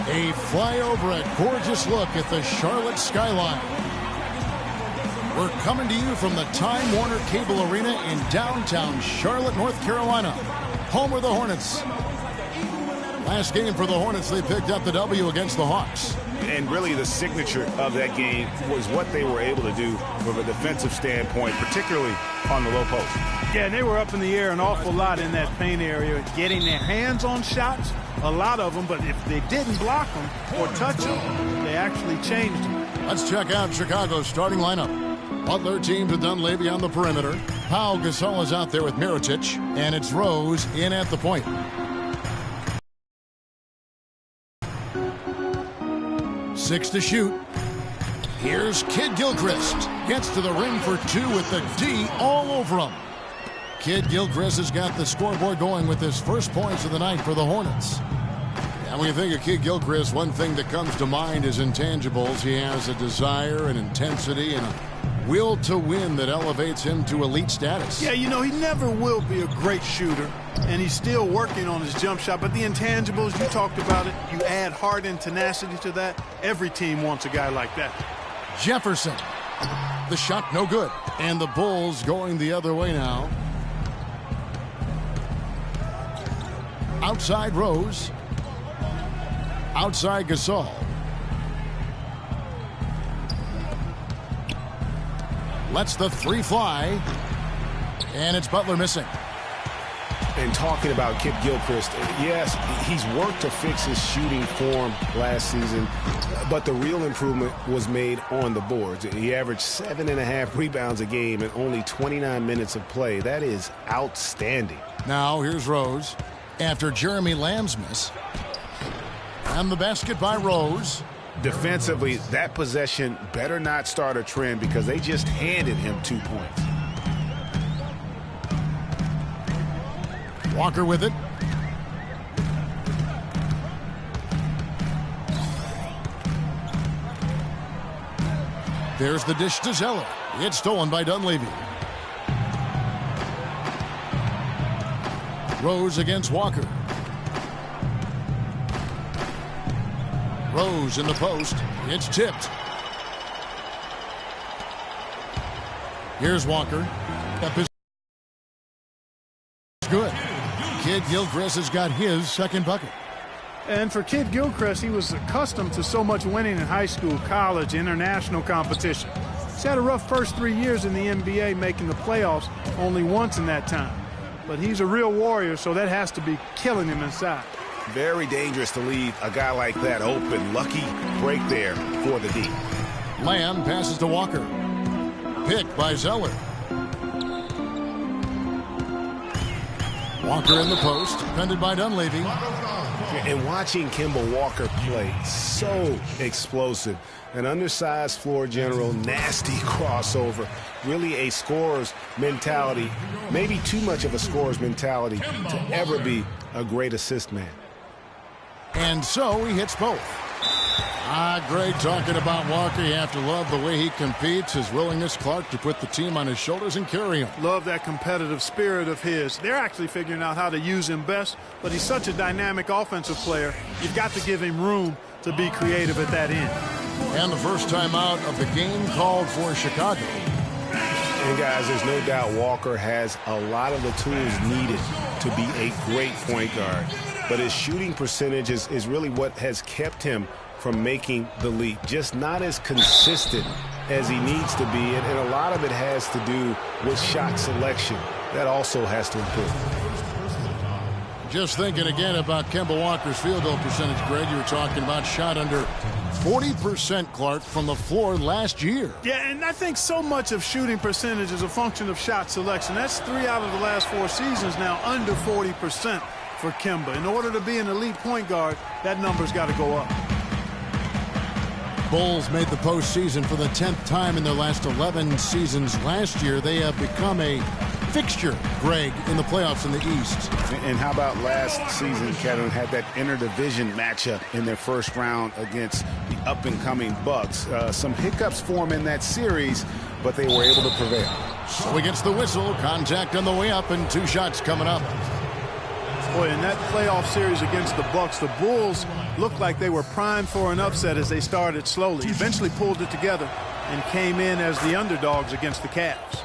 A flyover, a gorgeous look at the Charlotte skyline. We're coming to you from the Time Warner Cable Arena in downtown Charlotte, North Carolina, home of the Hornets. Last game for the Hornets, they picked up the W against the Hawks. And really the signature of that game was what they were able to do from a defensive standpoint, particularly on the low post. Yeah, and they were up in the air an awful lot in that paint area, getting their hands on shots, a lot of them, but if they didn't block them or touch them, they actually changed them. Let's check out Chicago's starting lineup. Butler teamed with Dunleavy on the perimeter. Pau Gasol is out there with Mirotic, and it's Rose in at the point. Six to shoot. Here's Kid Gilchrist. Gets to the rim for two with the D all over him. Kid Gilchrist has got the scoreboard going with his first points of the night for the Hornets. And when you think of Kid Gilchrist, one thing that comes to mind is intangibles. He has a desire and intensity and a will to win that elevates him to elite status. Yeah, you know, he never will be a great shooter, and he's still working on his jump shot. But the intangibles, you talked about it, you add heart and tenacity to that. Every team wants a guy like that. Jefferson. The shot no good. And the Bulls going the other way now. Outside Rose. Outside Gasol. Lets the three fly. And it's Butler missing. And talking about Kid Gilchrist, yes, he's worked to fix his shooting form last season, but the real improvement was made on the boards. He averaged 7.5 rebounds a game in only 29 minutes of play. That is outstanding. Now here's Rose after Jeremy Lamb's miss. And the basket by Rose. Defensively, that possession better not start a trend because they just handed him 2 points. Walker with it. There's the dish to Zeller. It's stolen by Dunleavy. Rose against Walker. Rose in the post. It's tipped. Here's Walker. Up is good. Kid Gilchrist has got his second bucket. And for Kid Gilchrist, he was accustomed to so much winning in high school, college, international competition. He's had a rough first 3 years in the NBA, making the playoffs only once in that time. But he's a real warrior, so that has to be killing him inside. Very dangerous to leave a guy like that open. Lucky break there for the D. Lamb passes to Walker. Picked by Zeller. Walker in the post, defended by Dunleavy. And watching Kemba Walker play, so explosive. An undersized floor general, nasty crossover. Really a scorer's mentality, maybe too much of a scorer's mentality to ever be a great assist man. And so he hits both. Great talking about Walker. You have to love the way he competes, his willingness, Clark, to put the team on his shoulders and carry him. Love that competitive spirit of his. They're actually figuring out how to use him best, but he's such a dynamic offensive player. You've got to give him room to be creative at that end. And the first time out of the game called for Chicago. And guys, there's no doubt Walker has a lot of the tools needed to be a great point guard. But his shooting percentage is really what has kept him from making the leap. Just not as consistent as he needs to be, and a lot of it has to do with shot selection. That also has to improve. Just thinking again about Kemba Walker's field goal percentage, Greg. You were talking about shot under 40%, Clark, from the floor last year. Yeah, and I think so much of shooting percentage is a function of shot selection. That's 3 out of the last 4 seasons now under 40% for Kemba. In order to be an elite point guard, that number's got to go up. Bulls made the postseason for the 10th time in their last 11 seasons. Last year, they have become a fixture, Greg, in the playoffs in the East. And how about last season, Kevin, had that interdivision matchup in their first round against the up-and-coming Bucks. Some hiccups form in that series, but they were able to prevail. So he gets the whistle, contact on the way up, and 2 shots coming up. Boy, in that playoff series against the Bucks, the Bulls looked like they were primed for an upset as they started slowly. Eventually pulled it together and came in as the underdogs against the Cavs.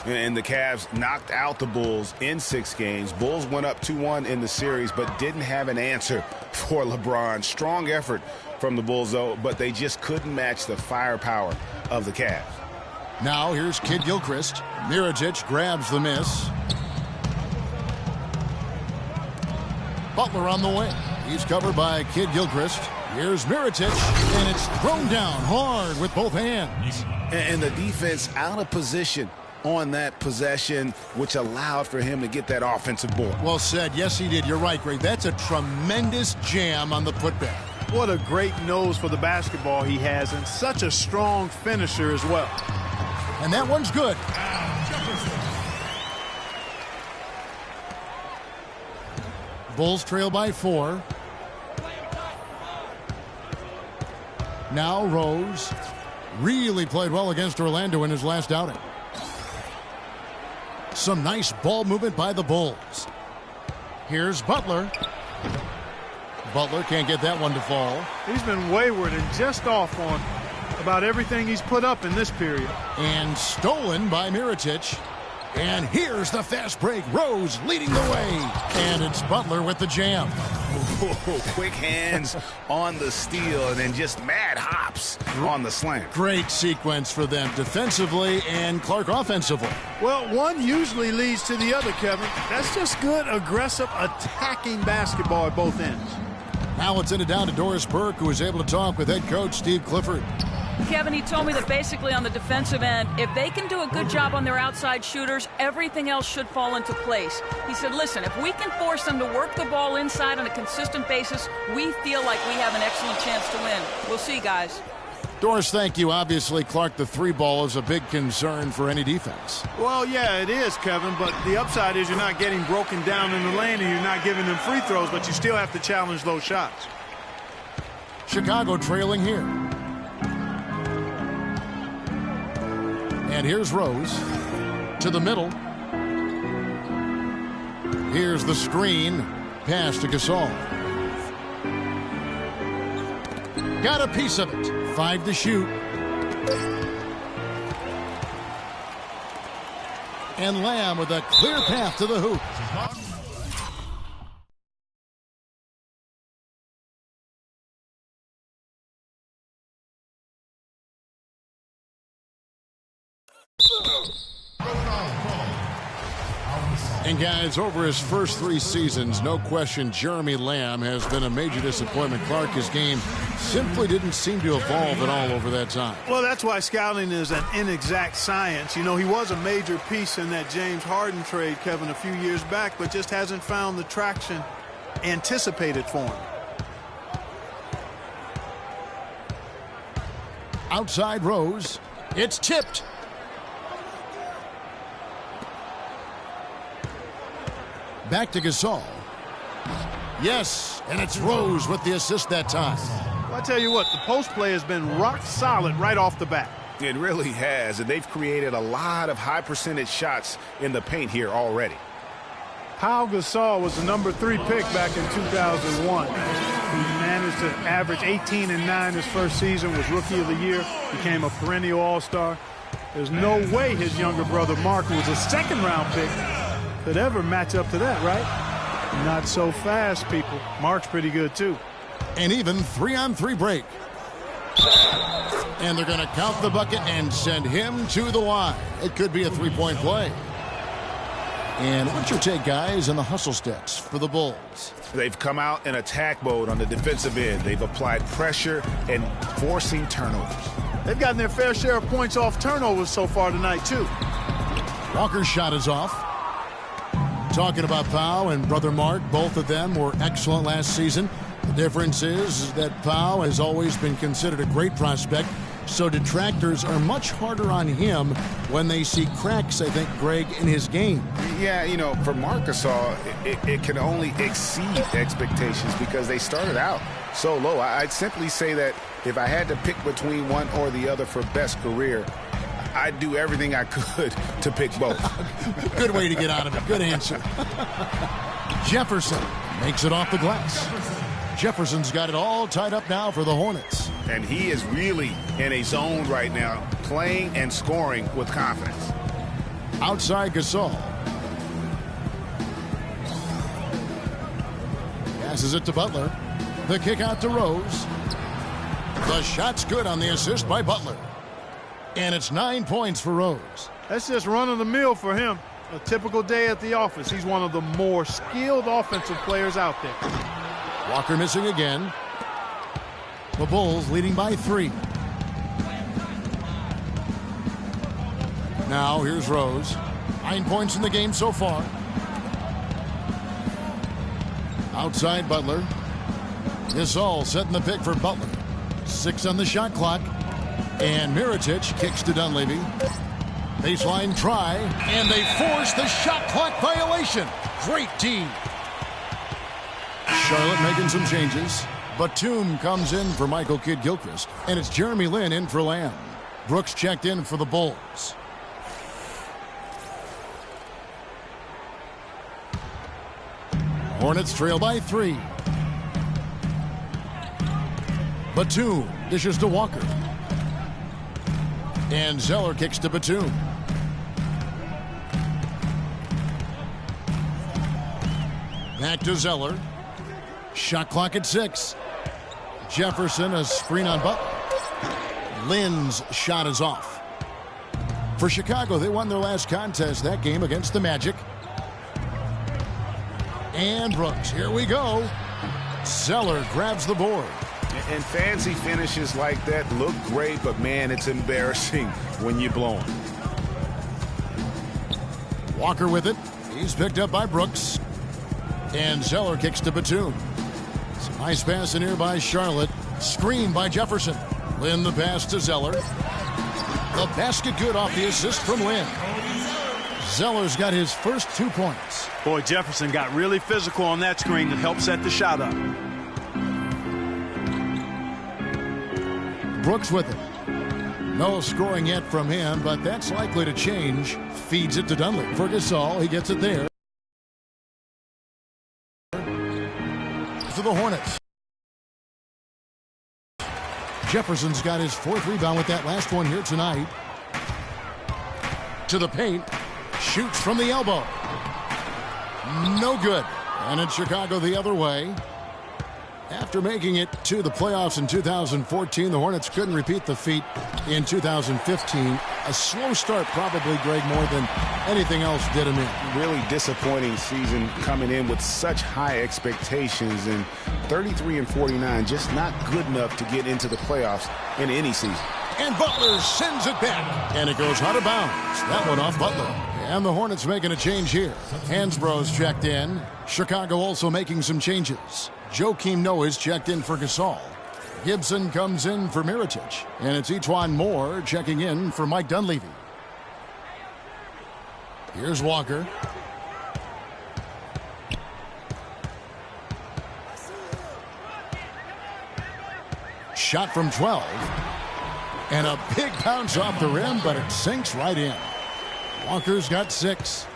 And the Cavs knocked out the Bulls in 6 games. Bulls went up 2-1 in the series, but didn't have an answer for LeBron. Strong effort from the Bulls, though, but they just couldn't match the firepower of the Cavs. Now here's Kid Gilchrist. Mirotic grabs the miss. Butler on the way. He's covered by Kid Gilchrist. Here's Mirotic, and it's thrown down hard with both hands. And the defense out of position on that possession, which allowed for him to get that offensive board. Well said. Yes, he did. You're right, Greg. That's a tremendous jam on the putback. What a great nose for the basketball he has, and such a strong finisher as well. And that one's good. Bulls trail by 4. Now Rose really played well against Orlando in his last outing. Some nice ball movement by the Bulls. Here's Butler. Butler can't get that one to fall. He's been wayward and just off on about everything he's put up in this period. And stolen by Mirotic. And here's the fast break. Rose leading the way. And it's Butler with the jam. Quick hands on the steal and then just mad hops on the slam. Great sequence for them defensively and Clark offensively. Well, one usually leads to the other, Kevin. That's just good, aggressive, attacking basketball at both ends. Now it's in it down to Doris Burke, who was able to talk with head coach Steve Clifford. Kevin, he told me that basically on the defensive end, if they can do a good job on their outside shooters, everything else should fall into place. He said, listen, if we can force them to work the ball inside on a consistent basis, we feel like we have an excellent chance to win. We'll see, guys. Doris, thank you. Obviously, Clark, the 3 ball is a big concern for any defense. Well, yeah, it is, Kevin, but the upside is you're not getting broken down in the lane and you're not giving them free throws, but you still have to challenge those shots. Chicago trailing here. And here's Rose to the middle. Here's the screen. Pass to Gasol. Got a piece of it. 5 to shoot. And Lamb with a clear path to the hoop. And guys, over his first 3 seasons, no question Jeremy Lamb has been a major disappointment. Clark, his game simply didn't seem to evolve at all over that time. Well, that's why scouting is an inexact science. You know, he was a major piece in that James Harden trade, Kevin, a few years back, but just hasn't found the traction anticipated for him. Outside Rose. It's tipped. Back to Gasol. Yes, and it's Rose with the assist that time. Well, I tell you what, the post play has been rock solid right off the bat. It really has, and they've created a lot of high percentage shots in the paint here already. Pau Gasol was the number 3 pick back in 2001. He managed to average 18 and 9 his first season, was Rookie of the Year, became a perennial All-Star. There's no way his younger brother Mark, who was a second-round pick, could ever match up to that, right? Not so fast, people. Mark's pretty good, too. And even 3-on-3 break. And they're going to count the bucket and send him to the line. It could be a three-point play. And what's your take, guys, on the hustle stats for the Bulls? They've come out in attack mode on the defensive end. They've applied pressure and forcing turnovers. They've gotten their fair share of points off turnovers so far tonight, too. Walker's shot is off. Talking about Pau and Brother Mark, both of them were excellent last season. The difference is that Pau has always been considered a great prospect, so detractors are much harder on him when they see cracks, I think, Greg, in his game. Yeah, you know, for Marc Gasol, it can only exceed expectations because they started out so low. I'd simply say that if I had to pick between one or the other for best career, I'd do everything I could to pick both. Good way to get out of it. Good answer. Jefferson makes it off the glass. Jefferson's got it all tied up now for the Hornets. And he is really in a zone right now, playing and scoring with confidence. Outside Gasol. Passes it to Butler. The kick out to Rose. The shot's good on the assist by Butler. And it's 9 points for Rose. That's just run-of-the-mill for him. A typical day at the office. He's one of the more skilled offensive players out there. Walker missing again. The Bulls leading by 3. Now here's Rose. 9 points in the game so far. Outside Butler. Gasol setting the pick for Butler. 6 on the shot clock. And Mirotic kicks to Dunleavy. Baseline try. And they force the shot clock violation. Great team. Charlotte making some changes. Batum comes in for Michael Kidd-Gilchrist. And it's Jeremy Lin in for Lamb. Brooks checked in for the Bulls. Hornets trail by 3. Batum dishes to Walker. And Zeller kicks to Batum. Back to Zeller. Shot clock at 6. Jefferson, a screen on Butler. Lynn's shot is off. For Chicago, they won their last contest that game against the Magic. And Brooks, here we go. Zeller grabs the board. And fancy finishes like that look great, but man, it's embarrassing when you blow them. Walker with it. He's picked up by Brooks. And Zeller kicks to Batum. Some nice pass in here by Charlotte. Screen by Jefferson. Lynn the pass to Zeller. The basket good off the assist from Lynn. Zeller's got his first 2 points. Boy, Jefferson got really physical on that screen to help set the shot up. Brooks with it. No scoring yet from him, but that's likely to change. Feeds it to Dunley. For Gasol, he gets it there. To the Hornets. Jefferson's got his 4th rebound with that last one here tonight. To the paint. Shoots from the elbow. No good. And it's Chicago the other way. After making it to the playoffs in 2014, the Hornets couldn't repeat the feat in 2015. A slow start probably, Greg, more than anything else did him in. Really disappointing season coming in with such high expectations, and 33-49 just not good enough to get into the playoffs in any season. And Butler sends it back. And it goes out of bounds. That one off Butler. And the Hornets making a change here. Hansbrough's checked in. Chicago also making some changes. Joakim Noah's checked in for Gasol. Gibson comes in for Mirotic. And it's Etuan Moore checking in for Mike Dunleavy. Here's Walker. Shot from 12. And a big bounce off the rim, but it sinks right in. Walker's got 6.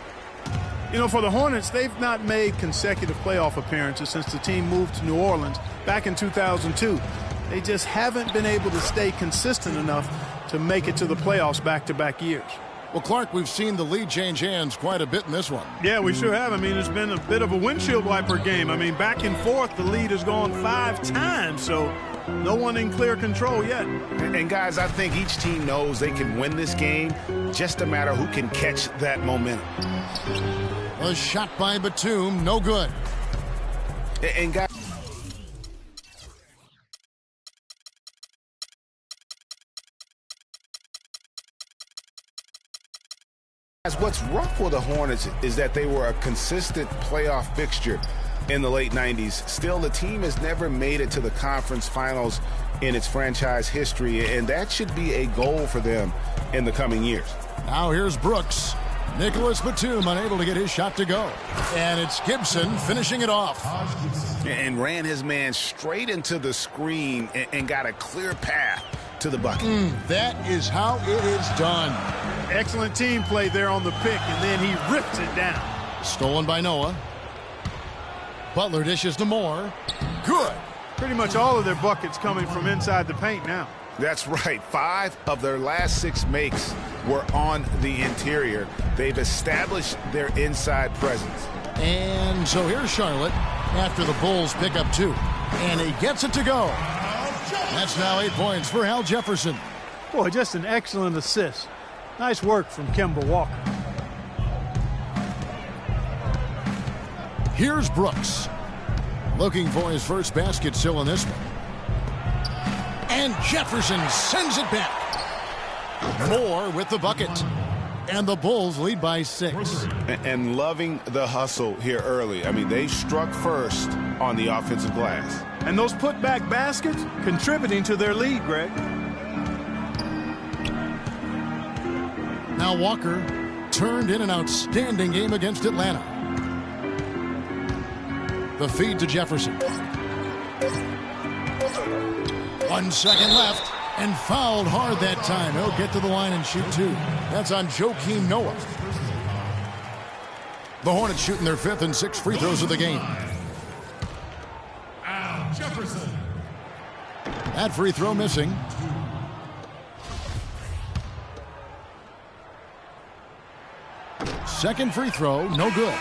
You know, for the Hornets, they've not made consecutive playoff appearances since the team moved to New Orleans back in 2002. They just haven't been able to stay consistent enough to make it to the playoffs back-to-back years. Well, Clark, we've seen the lead change hands quite a bit in this one. Yeah, we sure have. I mean, it's been a bit of a windshield wiper game. I mean, back and forth, the lead has gone 5 times. So No one in clear control yet. And guys, I think each team knows they can win this game, just a matter who can catch that momentum. A shot by Batum, no good. And guys, what's rough for the Hornets is that they were a consistent playoff fixture in the late 90s. Still, the team has never made it to the conference finals in its franchise history, and that should be a goal for them in the coming years. Now here's Brooks. Nicholas Batum unable to get his shot to go. And it's Gibson finishing it off. And ran his man straight into the screen and got a clear path to the bucket. That is how it is done. Excellent team play there on the pick, and then he rips it down. Stolen by Noah. Butler dishes to Moore. Good. Pretty much all of their buckets coming from inside the paint now. That's right. 5 of their last 6 makes were on the interior. They've established their inside presence. And so here's Charlotte after the Bulls pick up 2. And he gets it to go. That's now 8 points for Al Jefferson. Boy, just an excellent assist. Nice work from Kemba Walker. Here's Brooks. Looking for his first basket still in this one. And Jefferson sends it back. Moore with the bucket. And the Bulls lead by 6. And loving the hustle here early. I mean, they struck first on the offensive glass. And those putback baskets contributing to their lead, Greg. Now Walker turned in an outstanding game against Atlanta. The feed to Jefferson. 1 second left, and fouled hard that time. He'll get to the line and shoot 2. That's on Joakim Noah. The Hornets shooting their 5th and 6th free throws of the game. Jefferson. That free throw missing. Second free throw, no good.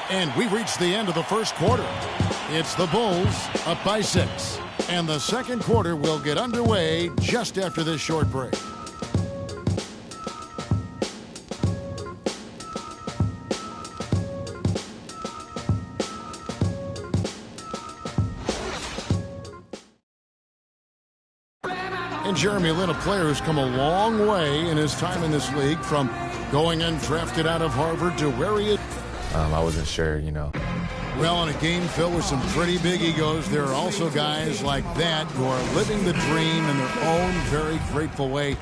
And we reached the end of the first quarter. It's the Bulls up by 6. And the second quarter will get underway just after this short break. And Jeremy Lin, a player who's come a long way in his time in this league, from going undrafted out of Harvard to where he is. I wasn't sure, Well, in a game filled with some pretty big egos, there are also guys like that who are living the dream in their own very grateful way.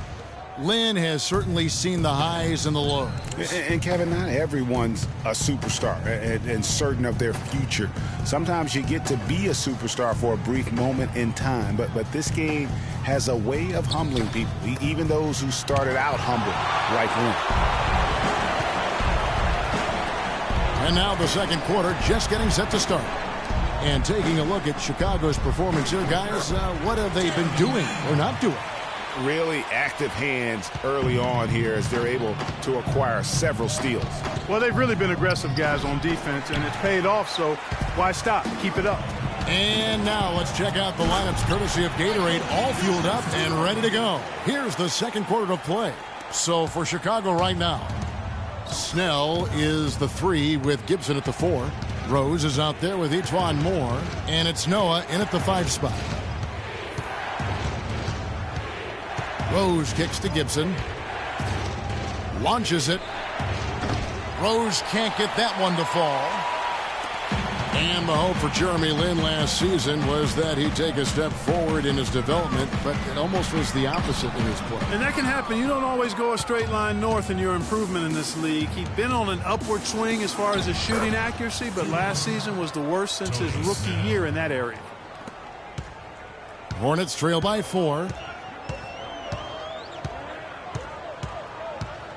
Lin has certainly seen the highs and the lows. And Kevin, not everyone's a superstar and certain of their future. Sometimes you get to be a superstar for a brief moment in time, but this game has a way of humbling people, even those who started out humble, like Lin. And now the second quarter just getting set to start. And taking a look at Chicago's performance here, guys, what have they been doing or not doing? Really active hands early on here as they're able to acquire several steals. Well, they've really been aggressive guys on defense, and it's paid off, so why stop? Keep it up. And now let's check out the lineups courtesy of Gatorade, all fueled up and ready to go. Here's the second quarter of play. So for Chicago right now, Snell is the 3 with Gibson at the 4. Rose is out there with Etuan Moore, and it's Noah in at the 5 spot. Rose kicks to Gibson. Launches it. Rose can't get that one to fall. And the hope for Jeremy Lin last season was that he'd take a step forward in his development, but it almost was the opposite in his play. And that can happen. You don't always go a straight line north in your improvement in this league. He'd been on an upward swing as far as his shooting accuracy, but last season was the worst since his rookie year in that area. Hornets trail by 4.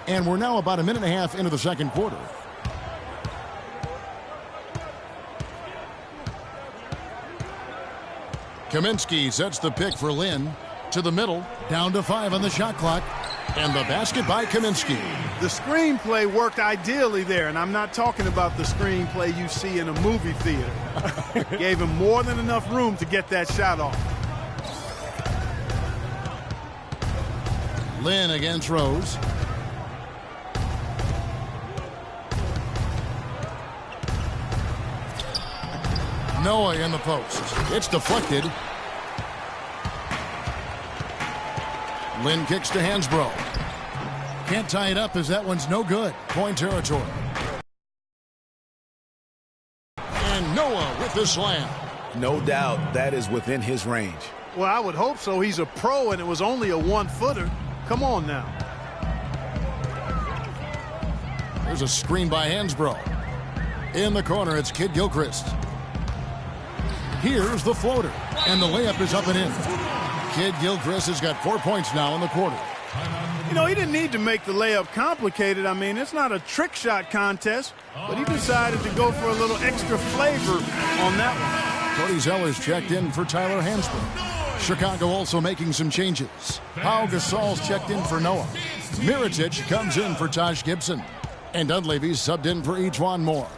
And we're now about a minute and a half into the second quarter. Kaminsky sets the pick for Lin. To the middle, down to 5 on the shot clock. And the basket by Kaminsky. The screenplay worked ideally there, and I'm not talking about the screenplay you see in a movie theater. Gave him more than enough room to get that shot off. Lynn against Rose. Noah in the post. It's deflected. Lynn kicks to Hansbrough. Can't tie it up as that one's no good. Point territory. And Noah with the slam. No doubt that is within his range. Well, I would hope so. He's a pro, and it was only a one-footer. Come on now. There's a screen by Hansbrough. In the corner, it's Kid Gilchrist. Here's the floater, and the layup is up and in. Kid Gilchrist has got 4 points now in the quarter. You know, he didn't need to make the layup complicated. I mean, it's not a trick shot contest, but he decided to go for a little extra flavor on that one. Cody Zeller's checked in for Tyler Hansbrough. Chicago also making some changes. Pau Gasol's checked in for Noah. Mirotic comes in for Taj Gibson. And Dunleavy's subbed in for Ejuan Moore.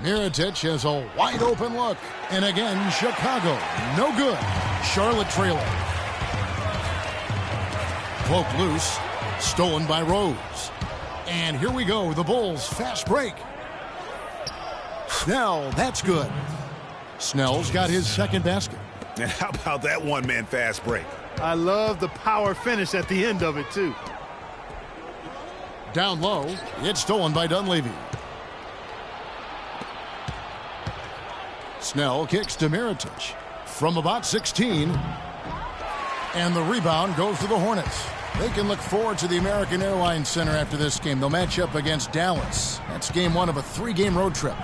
Mirotic has a wide open look. And again, Chicago, no good. Charlotte trailing. Poke loose. Stolen by Rose. And here we go, the Bulls fast break. Snell, that's good. Snell's got his second basket. And how about that one-man fast break? I love the power finish at the end of it, too. Down low, it's stolen by Dunleavy. Snell kicks to Mirotic from about 16. And the rebound goes to the Hornets. They can look forward to the American Airlines Center after this game. They'll match up against Dallas. That's game one of a 3-game road trip.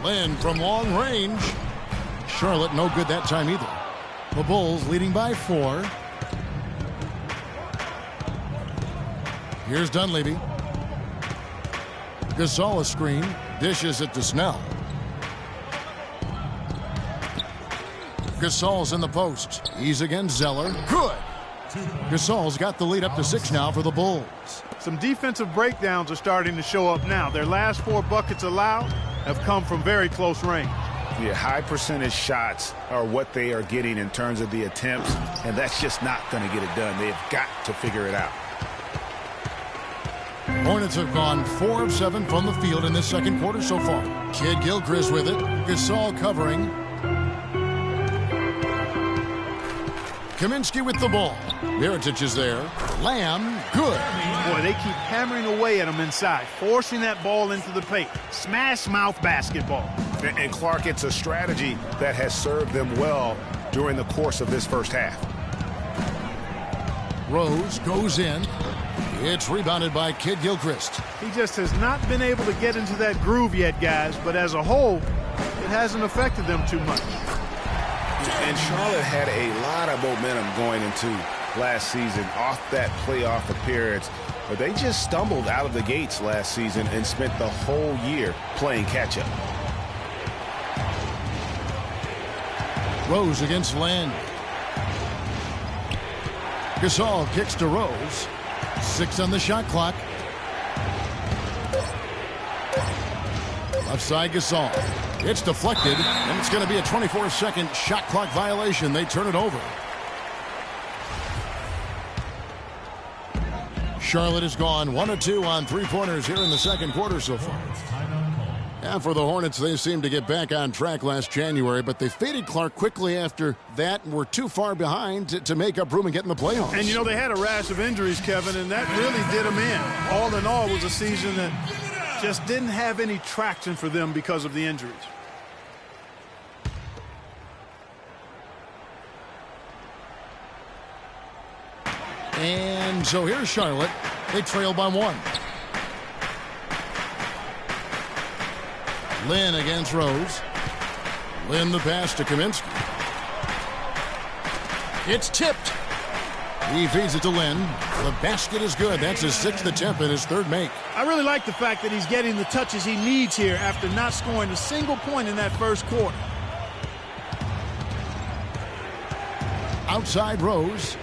Lynn from long range. Charlotte no good that time either. The Bulls leading by 4. Here's Dunleavy. Gasol a screen. Dishes it to Snell. Gasol's in the post. He's against Zeller. Good. Gasol's got the lead up to 6 now for the Bulls. Some defensive breakdowns are starting to show up now. Their last 4 buckets allowed have come from very close range. Yeah, high percentage shots are what they are getting in terms of the attempts, and that's just not going to get it done. They've got to figure it out. Hornets have gone 4 of 7 from the field in this second quarter so far. Kid Gilchrist with it. Gasol covering. Kaminsky with the ball. Mirotic is there. Lamb, good. Boy, they keep hammering away at him inside, forcing that ball into the paint. Smash mouth basketball. And Clark, it's a strategy that has served them well during the course of this first half. Rose goes in. It's rebounded by Kid Gilchrist. He just has not been able to get into that groove yet, guys, but as a whole, it hasn't affected them too much. And Charlotte had a lot of momentum going into last season off that playoff appearance, but they just stumbled out of the gates last season and spent the whole year playing catch-up. Rose against Land. Gasol kicks to Rose. 6 on the shot clock. Left side Gasol. It's deflected, and it's going to be a 24-second shot clock violation. They turn it over. Charlotte has gone 1 of 2 on 3-pointers here in the second quarter so far. And for the Hornets, they seemed to get back on track last January, but they faded Clark quickly after that and were too far behind to make up room and get in the playoffs. And, you know, they had a rash of injuries, Kevin, and that really did them in. All in all, it was a season that just didn't have any traction for them because of the injuries. And so here's Charlotte. They trail by 1. Lynn against Rose. Lynn the pass to Kaminsky. It's tipped. He feeds it to Lynn. The basket is good. That's his 6th attempt and his 3rd make. I really like the fact that he's getting the touches he needs here after not scoring a single point in that first quarter. Outside Rose.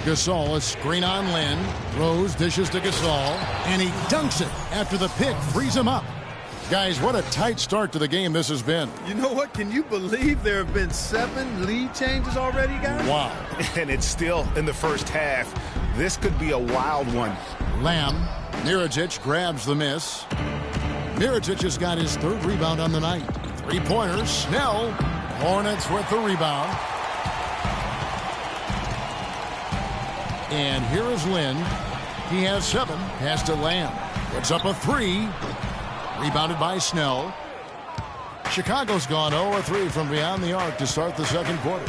Gasol, a screen on Lynn. Rose dishes to Gasol, and he dunks it after the pick frees him up. Guys, what a tight start to the game this has been. You know what? Can you believe there have been 7 lead changes already, guys? Wow. And it's still in the first half. This could be a wild one. Lamb. Mirotic grabs the miss. Mirotic has got his 3rd rebound on the night. 3-pointer. Snell. Hornets with the rebound. And here is Lynn. He has 7. Pass to Lamb. Puts up a 3. Rebounded by Snell. Chicago's gone 0-3 from beyond the arc to start the second quarter.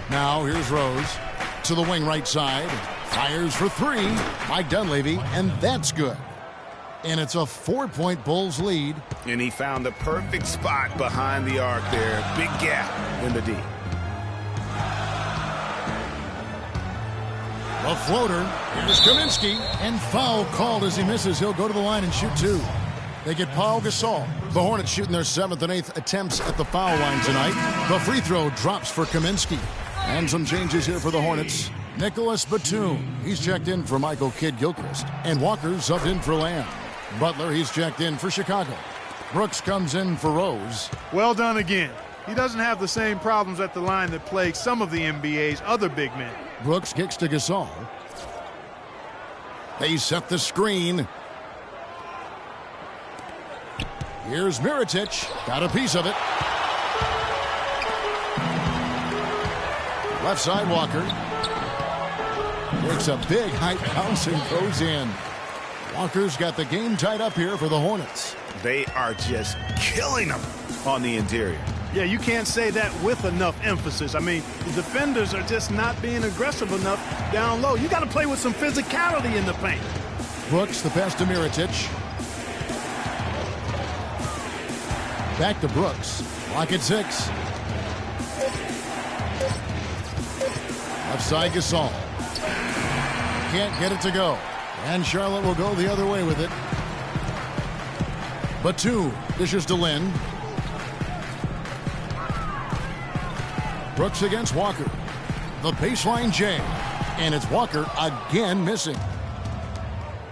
Now here's Rose to the wing right side. Fires for 3. Mike Dunleavy, and that's good. And it's a 4-point Bulls lead. And he found the perfect spot behind the arc there. Big gap in the D. A floater. Here's Kaminsky. And foul called as he misses. He'll go to the line and shoot 2. They get Paul Gasol. The Hornets shooting their 7th and 8th attempts at the foul line tonight. The free throw drops for Kaminsky. And some changes here for the Hornets. Nicholas Batum. He's checked in for Michael Kidd-Gilchrist. And Walker subbed in for Lamb. Butler, he's checked in for Chicago. Brooks comes in for Rose. Well done again. He doesn't have the same problems at the line that plague some of the NBA's other big men. Brooks kicks to Gasol. They set the screen. Here's Mirotic. Got a piece of it. Left side, Walker. Takes a big height bounce and goes in. Walker's got the game tied up here for the Hornets. They are just killing them on the interior. Yeah, you can't say that with enough emphasis. I mean, the defenders are just not being aggressive enough down low. You got to play with some physicality in the paint. Brooks, the pass to Mirotic. Back to Brooks. Lock at 6. Left side, Gasol. Can't get it to go. And Charlotte will go the other way with it. Batum dishes to Lynn. Brooks against Walker. The baseline J. And it's Walker again missing.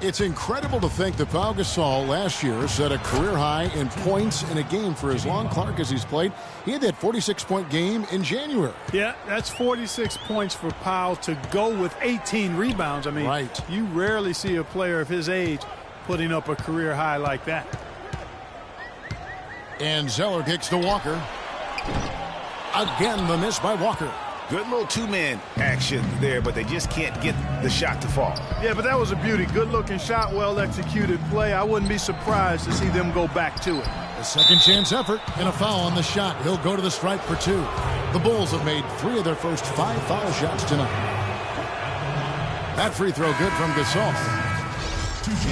It's incredible to think that Pau Gasol last year set a career high in points in a game for as long, Clark, as he's played. He had that 46-point game in January. Yeah, that's 46 points for Pau to go with 18 rebounds. I mean, right. You rarely see a player of his age putting up a career high like that. And Zeller kicks to Walker. Again, the miss by Walker. Good little 2-man action there, but they just can't get the shot to fall. Yeah, but that was a beauty. Good-looking shot, well-executed play. I wouldn't be surprised to see them go back to it. A second chance effort and a foul on the shot. He'll go to the stripe for 2. The Bulls have made 3 of their first 5 foul shots tonight. That free throw good from Gasol.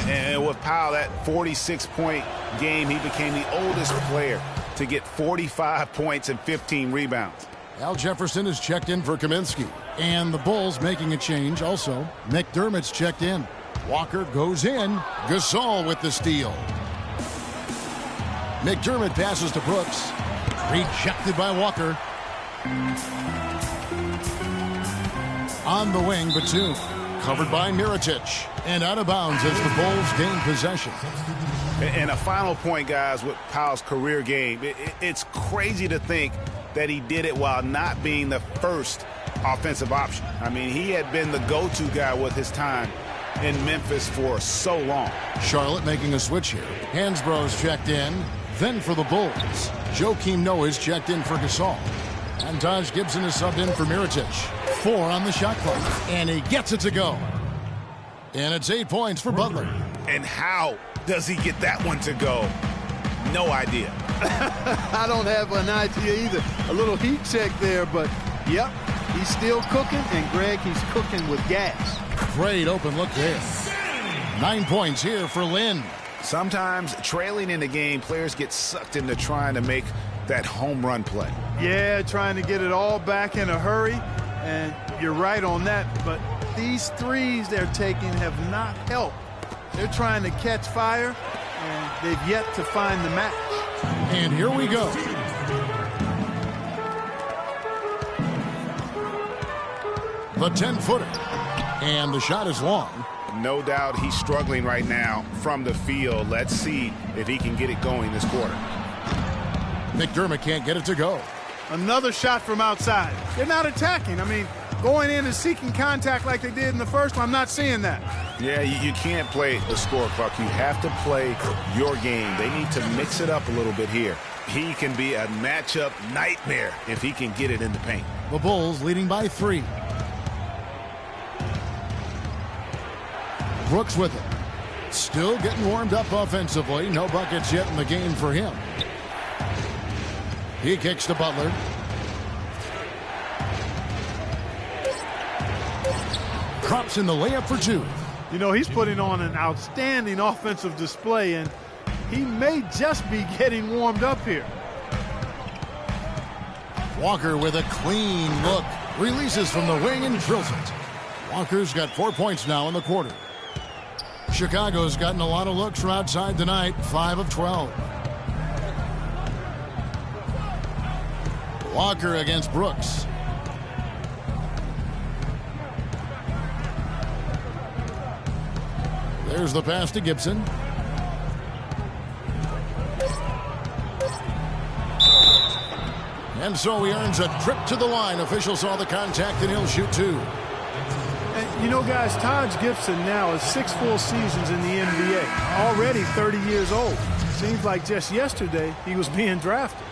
And with Powell, that 46-point game, he became the oldest player to get 45 points and 15 rebounds. Al Jefferson is checked in for Kaminsky. And the Bulls making a change also. McDermott's checked in. Walker goes in. Gasol with the steal. McDermott passes to Brooks. Rejected by Walker. On the wing, Batum. Covered by Mirotic. And out of bounds as the Bulls gain possession. And a final point, guys, with Powell's career game. It's crazy to think that he did it while not being the first offensive option. I mean, he had been the go-to guy with his time in Memphis for so long. Charlotte making a switch here. Hansbrough's checked in. Then for the Bulls, Joakim Noah's checked in for Gasol. And Taj Gibson is subbed in for Mirotic. 4 on the shot clock. And he gets it to go. And it's 8 points for Butler. And how does he get that one to go? No idea. I don't have an idea either. A little heat check there, but yep, he's still cooking. And Greg, he's cooking with gas. Great open look there. 9 points here for Lynn. Sometimes trailing in the game, players get sucked into trying to make that home run play. Yeah, trying to get it all back in a hurry. And you're right on that. But these threes they're taking have not helped. They're trying to catch fire, and they've yet to find the match. And here we go. The 10-footer. And the shot is long. No doubt he's struggling right now from the field. Let's see if he can get it going this quarter. McDermott can't get it to go. Another shot from outside. They're not attacking. I mean, going in and seeking contact like they did in the first one, I'm not seeing that. Yeah, you can't play the score clock. You have to play your game. They need to mix it up a little bit here. He can be a matchup nightmare if he can get it in the paint. The Bulls leading by 3. Brooks with it. Still getting warmed up offensively. No buckets yet in the game for him. He kicks to Butler. Drops in the layup for 2. You know, he's putting on an outstanding offensive display, and he may just be getting warmed up here. Walker with a clean look. Releases from the wing and drills it. Walker's got 4 points now in the quarter. Chicago's gotten a lot of looks from outside tonight, 5 of 12. Walker against Brooks. There's the pass to Gibson. And so he earns a trip to the line. Officials saw the contact and he'll shoot 2. And, you know, guys, Taj Gibson now is 6 full seasons in the NBA. Already 30 years old. Seems like just yesterday he was being drafted.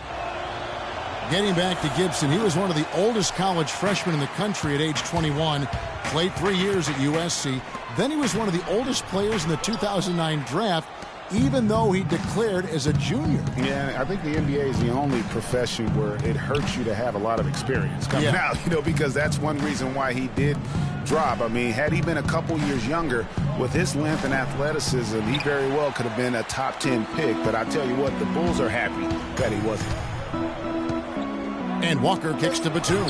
Getting back to Gibson, he was one of the oldest college freshmen in the country at age 21. Played 3 years at USC. Then he was one of the oldest players in the 2009 draft, even though he declared as a junior. Yeah, I think the NBA is the only profession where it hurts you to have a lot of experience coming out, you know, because that's one reason why he did drop. I mean, had he been a couple years younger, with his length and athleticism, he very well could have been a top 10 pick. But I tell you what, the Bulls are happy that he wasn't. And Walker kicks to Batum.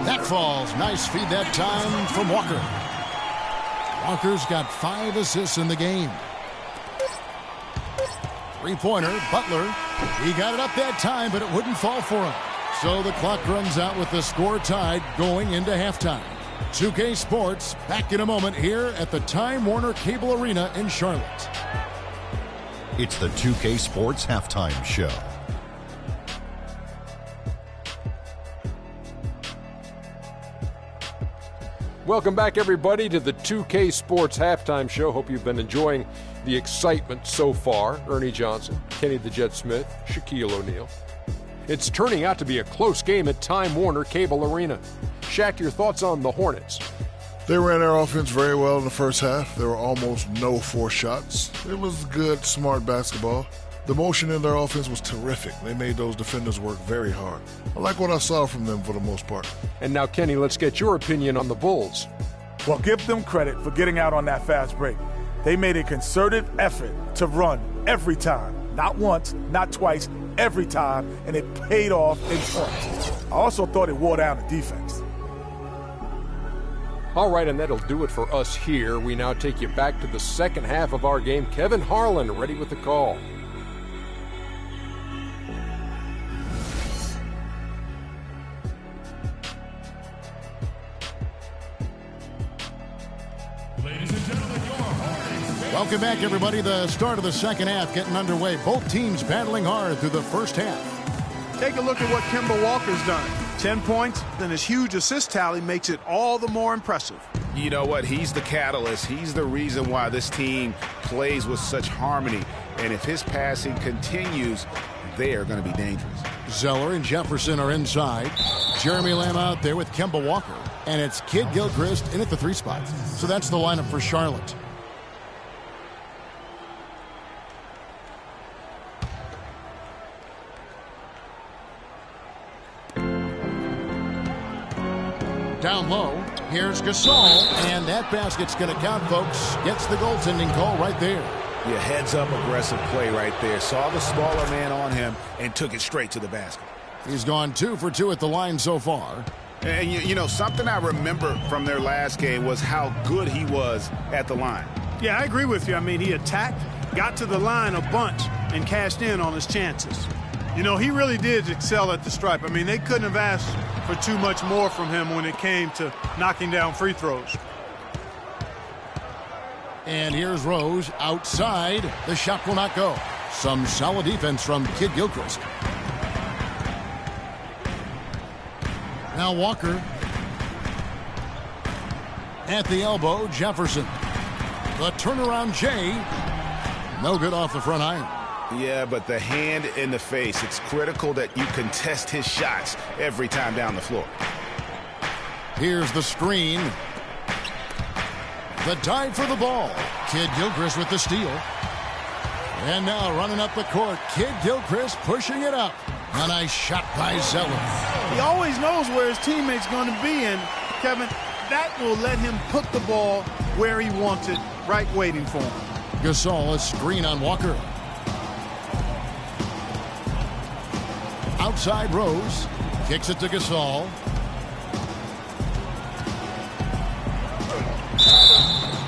That falls. Nice feed that time from Walker. Walker's got 5 assists in the game. 3-pointer, Butler. He got it up that time, but it wouldn't fall for him. So the clock runs out with the score tied going into halftime. 2K Sports back in a moment here at the Time Warner Cable Arena in Charlotte. It's the 2K Sports Halftime Show. Welcome back, everybody, to the 2K Sports Halftime Show. Hope you've been enjoying the excitement so far. Ernie Johnson, Kenny the Jet Smith, Shaquille O'Neal. It's turning out to be a close game at Time Warner Cable Arena. Shaq, your thoughts on the Hornets? They ran their offense very well in the first half. There were almost no forced shots. It was good, smart basketball. The motion in their offense was terrific. They made those defenders work very hard. I like what I saw from them for the most part. And now, Kenny, let's get your opinion on the Bulls. Well, give them credit for getting out on that fast break. They made a concerted effort to run every time. Not once, not twice, every time, and it paid off in points. I also thought it wore down the defense. All right, and that'll do it for us here. We now take you back to the second half of our game. Kevin Harlan ready with the call. Welcome back, everybody. The start of the second half getting underway. Both teams battling hard through the first half. Take a look at what Kemba Walker's done. 10 points, then his huge assist tally makes it all the more impressive. You know what? He's the catalyst. He's the reason why this team plays with such harmony. And if his passing continues, they are going to be dangerous. Zeller and Jefferson are inside. Jeremy Lamb out there with Kemba Walker. And it's Kid Gilchrist in at the 3 spot. So that's the lineup for Charlotte. Down low, here's Gasol, and that basket's going to count, folks. Gets the goaltending call right there. Yeah, heads-up aggressive play right there. Saw the smaller man on him and took it straight to the basket. He's gone 2 for 2 at the line so far. And, you know, something I remember from their last game was how good he was at the line. Yeah, I agree with you. I mean, he attacked, got to the line a bunch, and cashed in on his chances. You know, he really did excel at the stripe. I mean, they couldn't have asked for too much more from him when it came to knocking down free throws. And here's Rose outside. The shot will not go. Some solid defense from Kid Gilchrist. Now Walker. At the elbow, Jefferson. The turnaround Jay. No good off the front iron. Yeah, but the hand in the face, it's critical that you contest his shots every time down the floor. Here's the screen. The dive for the ball. Kid Gilchrist with the steal. And now running up the court, Kid Gilchrist pushing it up. A nice shot by Zeller. He always knows where his teammate's going to be, and Kevin, that will let him put the ball where he wants it, right waiting for him. Gasol, a screen on Walker. Outside Rose. Kicks it to Gasol.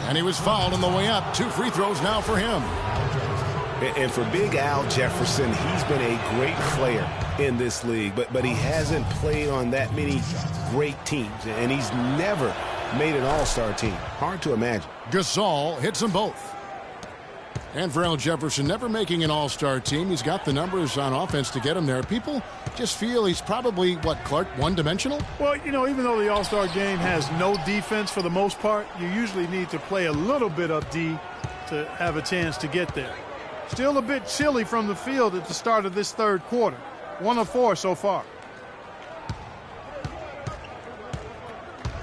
And he was fouled on the way up. 2 free throws now for him. And for Big Al Jefferson, he's been a great player in this league, but he hasn't played on that many great teams, and he's never made an all-star team. Hard to imagine. Gasol hits them both. And for Al Jefferson, never making an all-star team, he's got the numbers on offense to get him there. People just feel he's probably, what, Clark, one-dimensional? Well, you know, even though the All-Star game has no defense for the most part, you usually need to play a little bit of D to have a chance to get there. Still a bit chilly from the field at the start of this third quarter. 1 of 4 so far.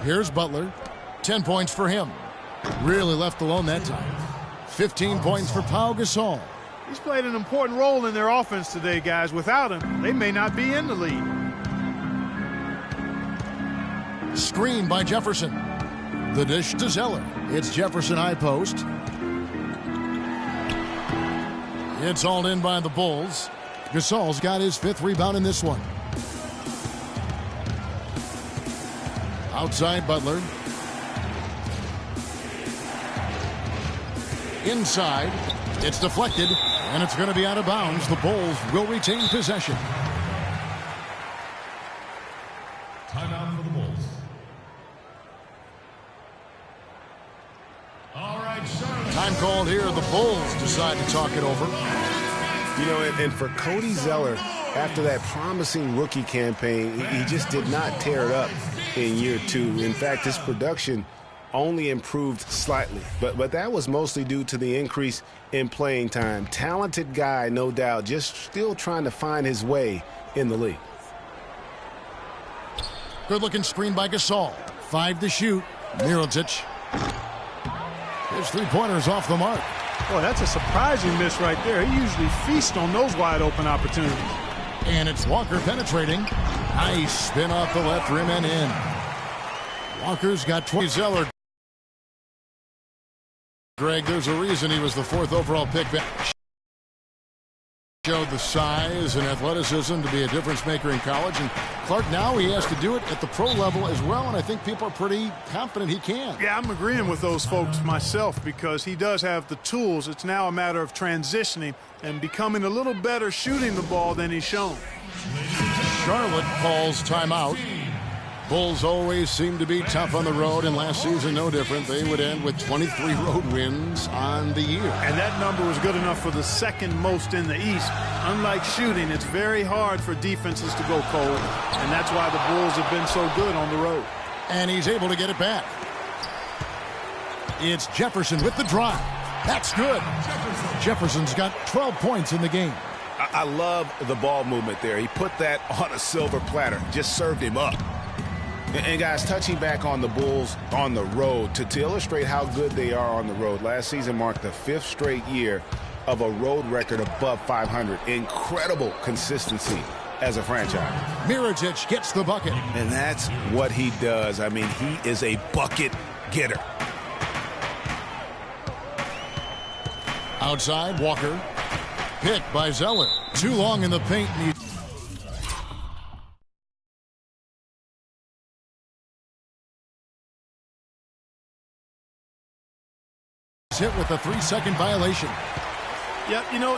Here's Butler. 10 points for him. Really left alone that time. 15 points for Pau Gasol. He's played an important role in their offense today, guys. Without him, they may not be in the lead. Screen by Jefferson. The dish to Zeller. It's Jefferson high post. It's hauled in by the Bulls. Gasol's got his 5th rebound in this one. Outside Butler. Inside. It's deflected, and it's going to be out of bounds. The Bulls will retain possession. Timeout for the Bulls. All right, Charlotte. Time called here. The Bulls decide to talk it over. You know, and for Cody Zeller, after that promising rookie campaign, he just did not tear it up in year 2. In fact, his production only improved slightly, but that was mostly due to the increase in playing time. Talented guy, no doubt, just still trying to find his way in the league. Good-looking screen by Gasol. 5 to shoot. Mirotic. His 3-pointers off the mark. Boy, that's a surprising miss right there. He usually feasts on those wide-open opportunities. And it's Walker penetrating. Nice spin off the left rim and in. Walker's got 20. Zeller. Greg, there's a reason he was the 4th overall pick. Showed the size and athleticism to be a difference maker in college. And Clark, now he has to do it at the pro level as well. And I think people are pretty confident he can. Yeah, I'm agreeing with those folks myself because he does have the tools. It's now a matter of transitioning and becoming a little better shooting the ball than he's shown. Charlotte calls timeout. Bulls always seem to be tough on the road, and last season no different. They would end with 23 road wins on the year. And that number was good enough for the 2nd most in the East. Unlike shooting, it's very hard for defenses to go cold, and that's why the Bulls have been so good on the road. And he's able to get it back. It's Jefferson with the drive. That's good. Jefferson's got 12 points in the game. I love the ball movement there. He put that on a silver platter, just served him up. And guys, touching back on the Bulls on the road, to illustrate how good they are on the road, last season marked the 5th straight year of a road record above 500. Incredible consistency as a franchise. Mirotic gets the bucket. And that's what he does. I mean, he is a bucket getter. Outside, Walker. Picked by Zeller. Too long in the paint. Hit with a 3-second violation. Yeah, you know,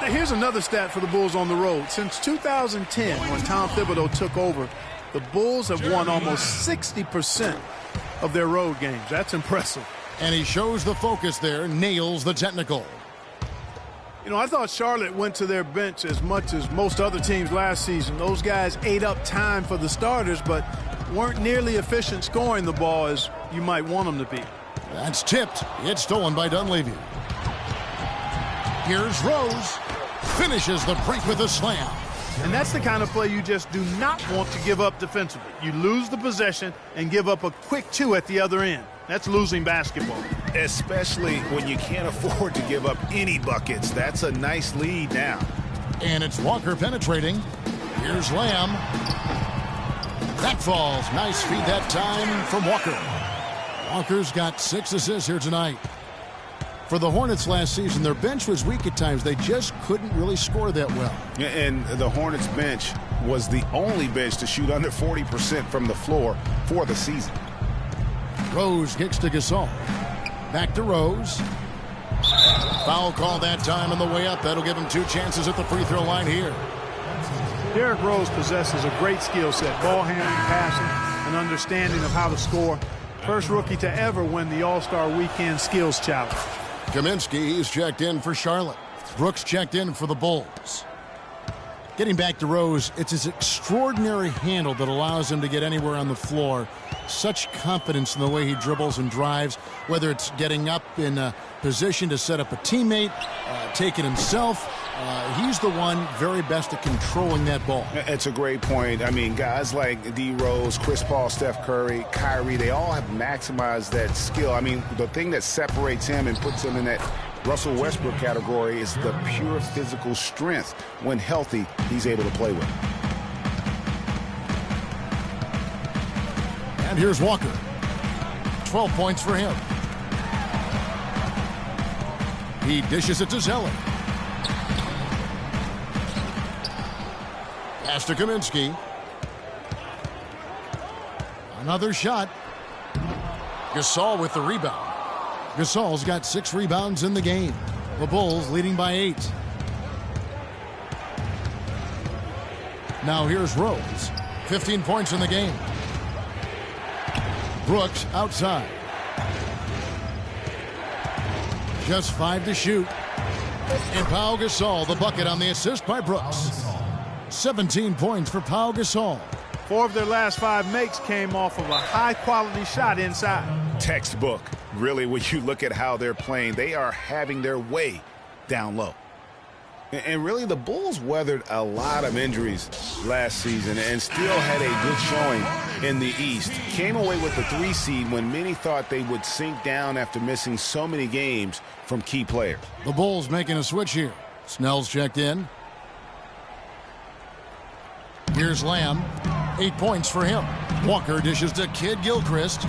Here's another stat for the Bulls on the road. Since 2010, when Tom Thibodeau took over, the Bulls have won almost 60% of their road games. That's impressive. And he shows the focus there, nails the technical. You know, I thought Charlotte went to their bench as much as most other teams last season. Those guys ate up time for the starters, but weren't nearly efficient scoring the ball as you might want them to be. That's tipped. It's stolen by Dunleavy. Here's Rose. Finishes the break with a slam. And that's the kind of play you just do not want to give up defensively. You lose the possession and give up a quick two at the other end. That's losing basketball. Especially when you can't afford to give up any buckets. That's a nice lead now. And it's Walker penetrating. Here's Lamb. That falls. Nice feed that time from Walker. Walker's got 6 assists here tonight. For the Hornets last season, their bench was weak at times. They just couldn't really score that well. And the Hornets bench was the only bench to shoot under 40% from the floor for the season. Rose kicks to Gasol. Back to Rose. Foul call that time on the way up. That'll give him 2 chances at the free throw line here. Derrick Rose possesses a great skill set. Ball handling, passing, an understanding of how to score. First rookie to ever win the All-Star Weekend Skills Challenge. Kaminsky, he's checked in for Charlotte. Brooks checked in for the Bulls. Getting back to Rose, it's his extraordinary handle that allows him to get anywhere on the floor. Such confidence in the way he dribbles and drives, whether it's getting up in a position to set up a teammate, take it himself. He's the one very best at controlling that ball. It's a great point. I mean, guys like D. Rose, Chris Paul, Steph Curry, Kyrie, they all have maximized that skill. I mean, the thing that separates him and puts him in that Russell Westbrook category is the pure physical strength. When healthy, he's able to play with. And here's Walker. 12 points for him. He dishes it to Zeller. Pass to Kaminsky. Another shot. Gasol with the rebound. Gasol's got 6 rebounds in the game. The Bulls leading by 8. Now here's Rose. 15 points in the game. Brooks outside. Just 5 to shoot. And Pau Gasol, the bucket on the assist by Brooks. 17 points for Pau Gasol. 4 of their last 5 makes came off of a high-quality shot inside. Textbook. Really, when you look at how they're playing, they are having their way down low. And really, the Bulls weathered a lot of injuries last season and still had a good showing in the East. Came away with the 3 seed when many thought they would sink down after missing so many games from key players. The Bulls making a switch here. Snell's checked in. Here's Lamb. 8 points for him. Walker dishes to Kid Gilchrist.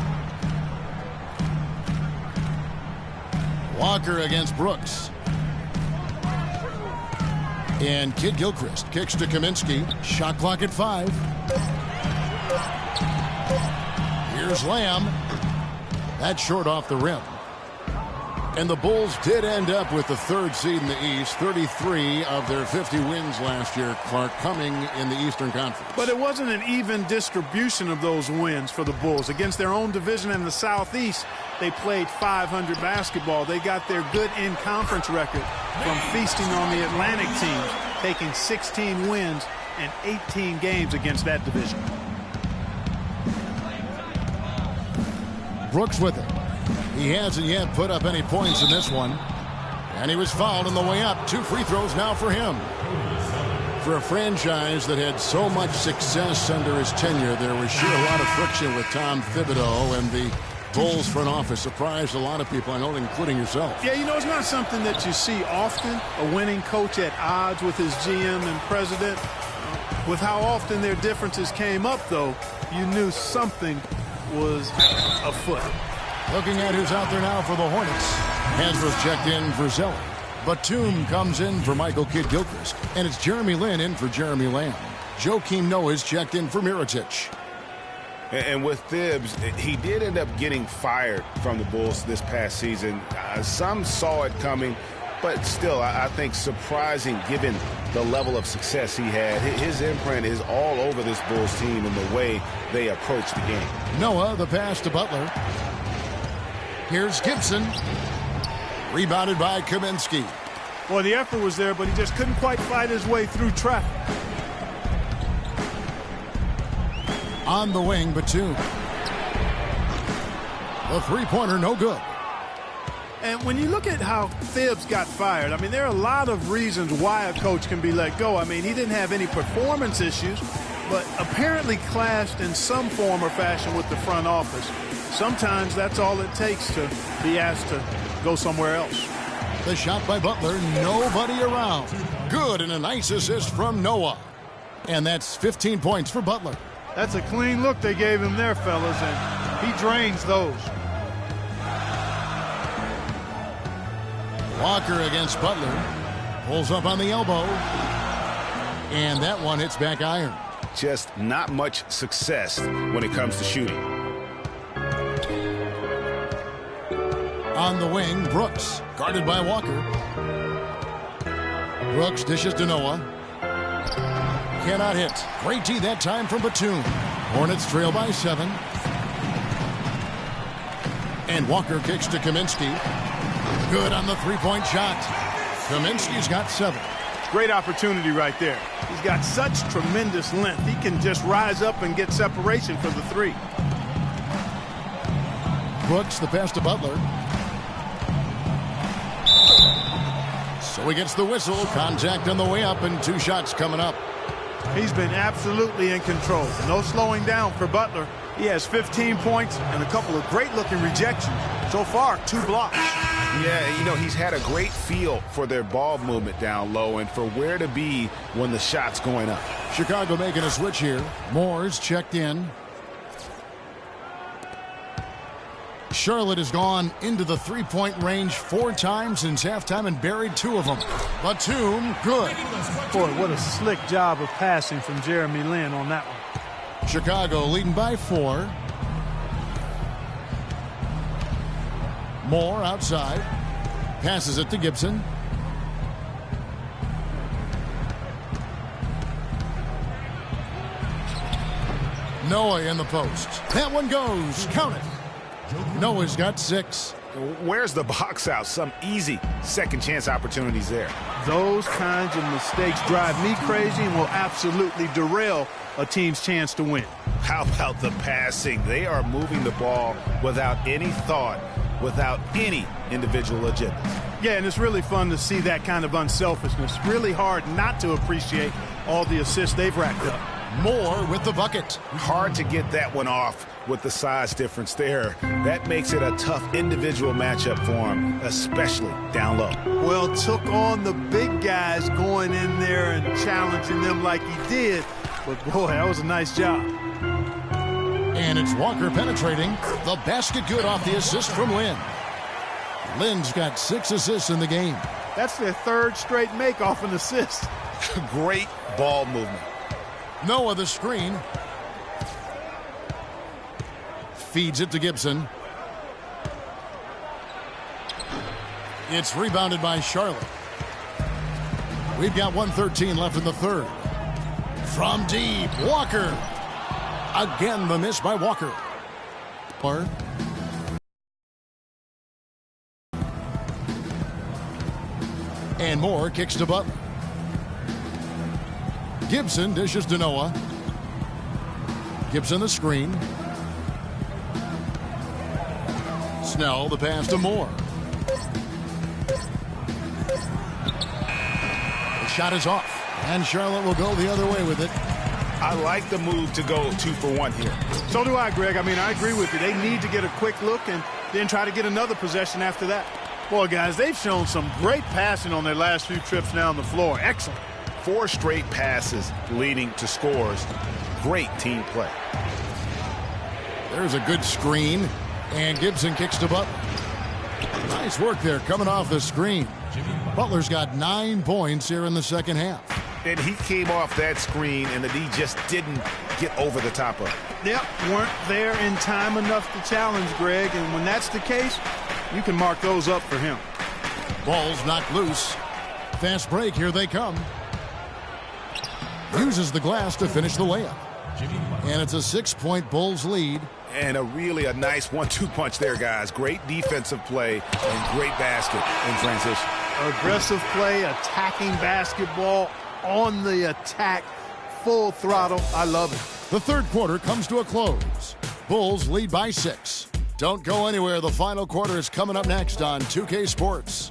Walker against Brooks. And Kid Gilchrist kicks to Kaminsky. Shot clock at 5. Here's Lamb. That's short off the rim. And the Bulls did end up with the 3rd seed in the East. 33 of their 50 wins last year, Clark, coming in the Eastern Conference. But it wasn't an even distribution of those wins for the Bulls. Against their own division in the Southeast, they played 500 basketball. They got their good in-conference record from feasting on the Atlantic teams, taking 16 wins and 18 games against that division. Brooks with it. He hasn't yet put up any points in this one. And he was fouled on the way up. 2 free throws now for him. For a franchise that had so much success under his tenure, there was sure a lot of friction with Tom Thibodeau, and the Bulls front office surprised a lot of people, I know, including yourself. Yeah, you know, it's not something that you see often, a winning coach at odds with his GM and president. With how often their differences came up, though, you knew something was afoot. Looking at who's out there now for the Hornets. Hansbrough's checked in for Zeller. Batum comes in for Michael Kidd-Gilchrist. And it's Jeremy Lin in for Jeremy Lamb. Joakim Noah's checked in for Mirotic. And with Thibs, he did end up getting fired from the Bulls this past season. Some saw it coming. but still, I think surprising given the level of success he had. His imprint is all over this Bulls team in the way they approach the game. Noah, the pass to Butler. Here's Gibson. Rebounded by Kaminsky. Well, the effort was there, but he just couldn't quite fight his way through traffic. On the wing, Batum. The three-pointer, no good. And when you look at how Thibs got fired, I mean, there are a lot of reasons why a coach can be let go. I mean, he didn't have any performance issues, but apparently clashed in some form or fashion with the front office. Sometimes that's all it takes to be asked to go somewhere else. The shot by Butler, nobody around. Good, and a nice assist from Noah. And that's 15 points for Butler. That's a clean look they gave him there, fellas, and he drains those. Walker against Butler. Pulls up on the elbow. And that one hits back iron. Just not much success when it comes to shooting. On the wing, Brooks, guarded by Walker. Brooks dishes to Noah. Cannot hit. Great D that time from Batum. Hornets trail by 7. And Walker kicks to Kaminsky. Good on the three-point shot. Kaminsky's got 7. Great opportunity right there. He's got such tremendous length. He can just rise up and get separation for the three. Brooks, the pass to Butler. So he gets the whistle. Contact on the way up, and 2 shots coming up. He's been absolutely in control. No slowing down for Butler. He has 15 points and a couple of great-looking rejections. So far, 2 blocks. Yeah, you know, he's had a great feel for their ball movement down low and for where to be when the shot's going up. Chicago making a switch here. Moore's checked in. Charlotte has gone into the three-point range 4 times since halftime and buried 2 of them. Batum, good. Boy, what a slick job of passing from Jeremy Lin on that one. Chicago leading by 4. Moore outside. Passes it to Gibson. Noah in the post. That one goes. Count it. Noah's got 6. Where's the box out? Some easy second chance opportunities there. Those kinds of mistakes drive me crazy and will absolutely derail a team's chance to win. How about the passing? They are moving the ball without any thought, without any individual agenda. Yeah, and it's really fun to see that kind of unselfishness. Really hard not to appreciate all the assists they've racked up. Moore with the bucket. Hard to get that one off with the size difference there. That makes it a tough individual matchup for him, especially down low. Well, took on the big guys going in there and challenging them like he did. But, boy, that was a nice job. And it's Walker penetrating. The basket good off the assist from Lin. Lin's got 6 assists in the game. That's their 3rd straight make off an assist. Great ball movement. Noah the screen. Feeds it to Gibson. It's rebounded by Charlotte. We've got 1:13 left in the 3rd. From deep, Walker. Again, the miss by Walker. And Moore kicks to Butler. Gibson dishes to Noah. Gibson the screen. Snell the pass to Moore. The shot is off, and Charlotte will go the other way with it. I like the move to go 2 for 1 here. So do I, Greg. I mean, I agree with you. They need to get a quick look and then try to get another possession after that. Boy, guys, they've shown some great passing on their last few trips down the floor. Excellent. 4 straight passes leading to scores. Great team play. There's a good screen, and Gibson kicks to Butler. Nice work there coming off the screen. Butler's got 9 points here in the second half. And he came off that screen, and the D just didn't get over the top of it. Yep, weren't there in time enough to challenge, Greg, and when that's the case, you can mark those up for him. Ball's knocked loose. Fast break, here they come. Uses the glass to finish the layup. And it's a 6-point Bulls lead. And a nice 1-2 punch there, guys. Great defensive play and great basket in transition. Aggressive play, attacking basketball, on the attack, full throttle. I love it. The third quarter comes to a close. Bulls lead by 6. Don't go anywhere. The final quarter is coming up next on 2K Sports.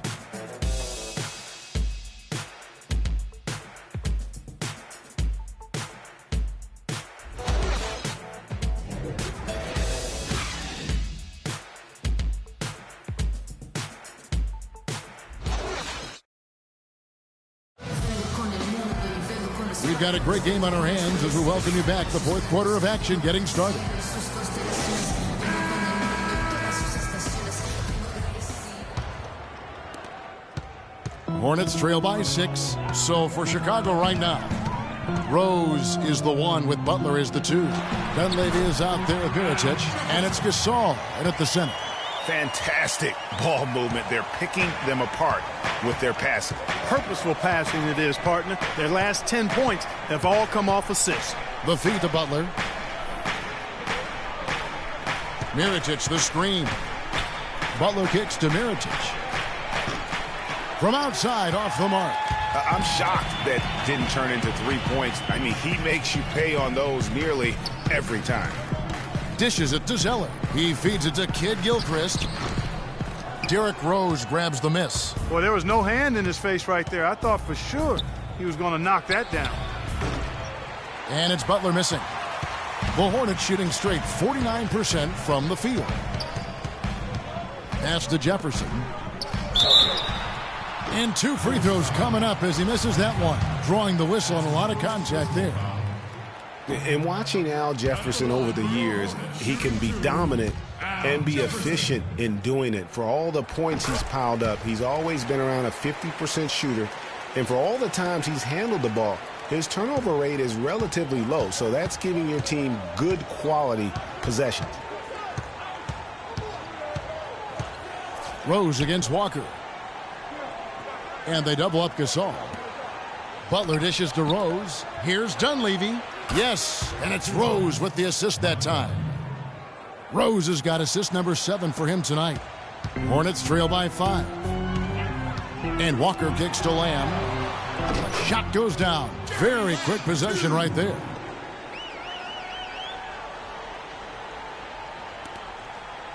We've got a great game on our hands as we welcome you back. The fourth quarter of action getting started. Hornets trail by 6. So for Chicago right now, Rose is the 1 with Butler is the 2. Dunleavy is out there with Mirotic, and it's Gasol right at the center. Fantastic ball movement. They're picking them apart with their passing. Purposeful passing it is, partner. Their last 10 points have all come off assists. The feed to Butler. Mirotic, the screen. Butler kicks to Mirotic. From outside, off the mark. I'm shocked that didn't turn into 3 points. I mean, he makes you pay on those nearly every time. Dishes it to Zeller. He feeds it to Kid Gilchrist. Derrick Rose grabs the miss. Boy, there was no hand in his face right there. I thought for sure he was going to knock that down. And it's Butler missing. The Hornets shooting straight 49% from the field. Pass to Jefferson. And 2 free throws coming up as he misses that one. Drawing the whistle and a lot of contact there. And watching Al Jefferson over the years, he can be dominant and be efficient in doing it. For all the points he's piled up, he's always been around a 50% shooter. And for all the times he's handled the ball, his turnover rate is relatively low. So that's giving your team good quality possessions. Rose against Walker. And they double up Gasol. Butler dishes to Rose. Here's Dunleavy. Yes, and it's Rose with the assist that time. Rose has got assist number 7 for him tonight. Hornets trail by 5. And Walker kicks to Lamb. The shot goes down. Very quick possession right there.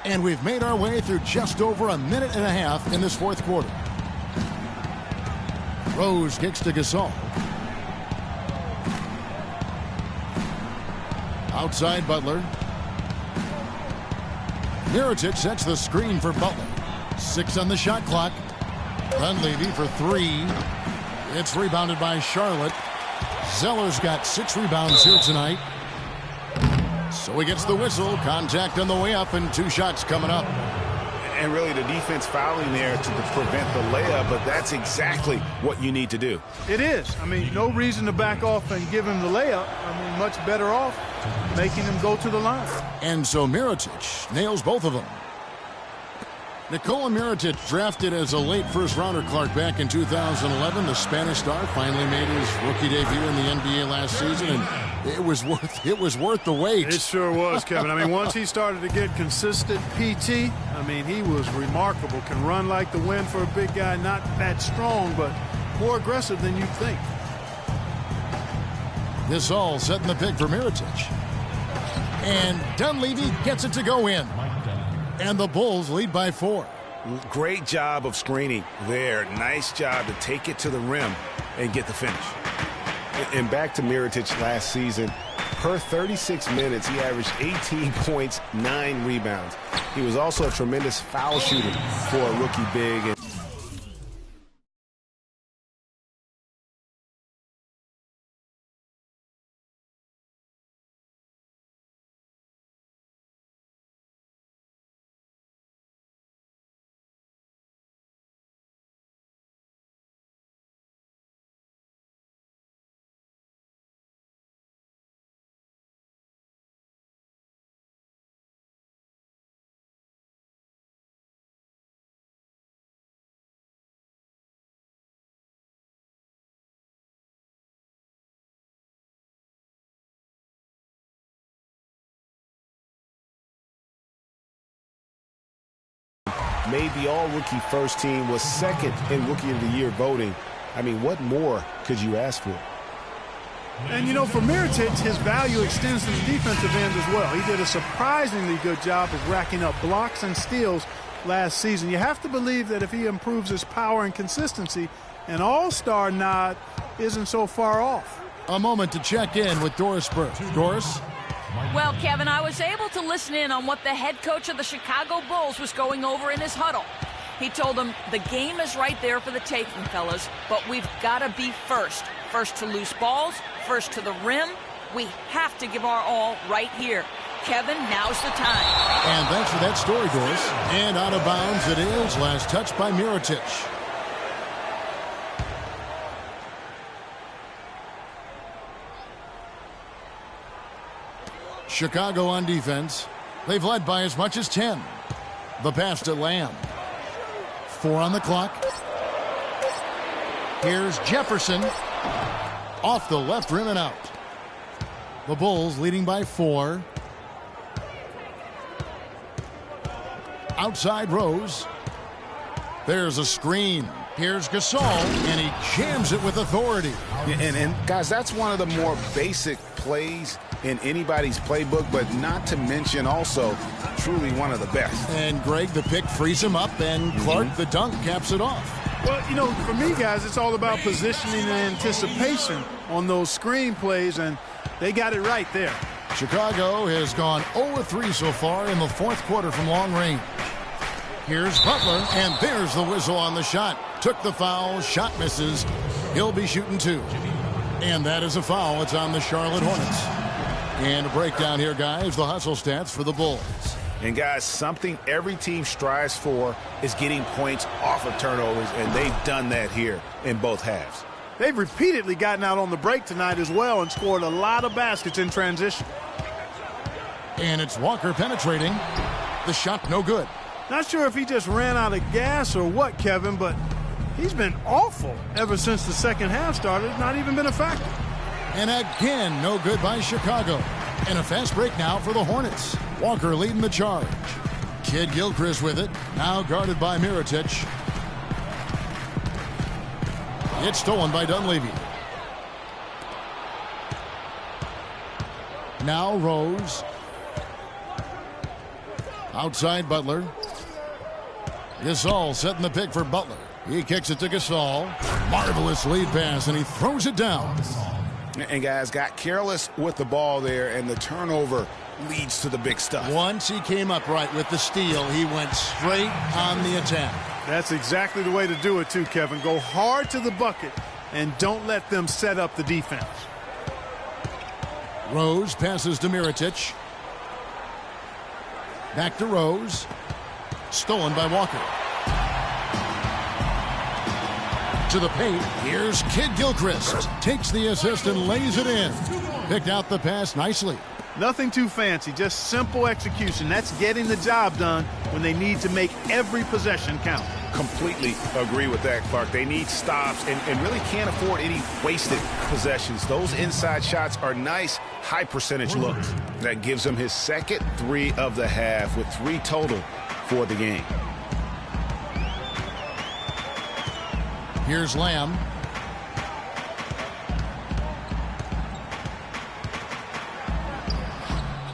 And we've made our way through just over a minute and a half in this fourth quarter. Rose kicks to Gasol. Outside Butler. Mirotic sets the screen for Butler. 6 on the shot clock. Dunleavy for 3. It's rebounded by Charlotte. Zeller's got 6 rebounds here tonight. So he gets the whistle. Contact on the way up and 2 shots coming up. And really the defense fouling there to prevent the layup, but that's exactly what you need to do. It is. I mean, no reason to back off and give him the layup. I mean, much better off making him go to the line. And so Mirotic nails both of them. Nikola Mirotic, drafted as a late first-rounder, Clark, back in 2011. The Spanish star finally made his rookie debut in the NBA last season, and it was worth the wait. It sure was, Kevin. I mean, once he started to get consistent PT, I mean, he was remarkable. Can run like the wind for a big guy, not that strong, but more aggressive than you'd think. This all setting the pick for Mirotic. And Dunleavy gets it to go in. And the Bulls lead by 4. Great job of screening there. Nice job to take it to the rim and get the finish. And back to Mirotic last season. Per 36 minutes, he averaged 18 points, 9 rebounds. He was also a tremendous foul shooter for a rookie big. made the all-rookie first team, was second in Rookie of the Year voting. I mean, what more could you ask for? And, you know, for Mirotic, his value extends to the defensive end as well. He did a surprisingly good job of racking up blocks and steals last season. You have to believe that if he improves his power and consistency, an all-star nod isn't so far off. A moment to check in with Doris Burke. Doris? Well, Kevin, I was able to listen in on what the head coach of the Chicago Bulls was going over in his huddle. He told them the game is right there for the taking, fellas, but we've got to be first. First to loose balls, first to the rim. We have to give our all right here. Kevin, now's the time. And thanks for that story, Doris. And out of bounds it is. Last touch by Mirotic. Chicago on defense. They've led by as much as 10. The pass to Lamb. 4 on the clock. Here's Jefferson. Off the left rim and out. The Bulls leading by 4. Outside Rose. There's a screen. Here's Gasol, and he jams it with authority. And guys, that's one of the more basic plays in anybody's playbook, but not to mention also truly one of the best. And Greg, the pick frees him up, and Clark, the dunk, caps it off. Well, you know, for me, guys, it's all about positioning and anticipation on those screen plays, and they got it right there. Chicago has gone 0-3 so far in the fourth quarter from long range. Here's Butler, and there's the whistle on the shot. Took the foul, shot misses. He'll be shooting 2. And that is a foul. It's on the Charlotte Hornets. And a breakdown here, guys, the hustle stats for the Bulls. And, guys, something every team strives for is getting points off of turnovers, and they've done that here in both halves. They've repeatedly gotten out on the break tonight as well and scored a lot of baskets in transition. And it's Walker penetrating. The shot no good. Not sure if he just ran out of gas or what, Kevin, but he's been awful ever since the second half started. Not even been a factor. And again, no good by Chicago. And a fast break now for the Hornets. Walker leading the charge. Kid Gilchrist with it. Now guarded by Mirotic. It's stolen by Dunleavy. Now Rose. Outside Butler. Gasol setting the pick for Butler. He kicks it to Gasol. Marvelous lead pass, and he throws it down. And, guys, got careless with the ball there, and the turnover leads to the big stuff. Once he came up right with the steal, he went straight on the attack. That's exactly the way to do it, too, Kevin. Go hard to the bucket and don't let them set up the defense. Rose passes to Mirotic. Back to Rose. Stolen by Walker. To the paint. Here's Kid Gilchrist. Takes the assist and lays it in. Picked out the pass nicely. Nothing too fancy, just simple execution. That's getting the job done when they need to make every possession count. Completely agree with that, Clark. They need stops and really can't afford any wasted possessions. Those inside shots are nice, high percentage looks. That gives him his second 3 of the half with 3 total for the game. Here's Lamb.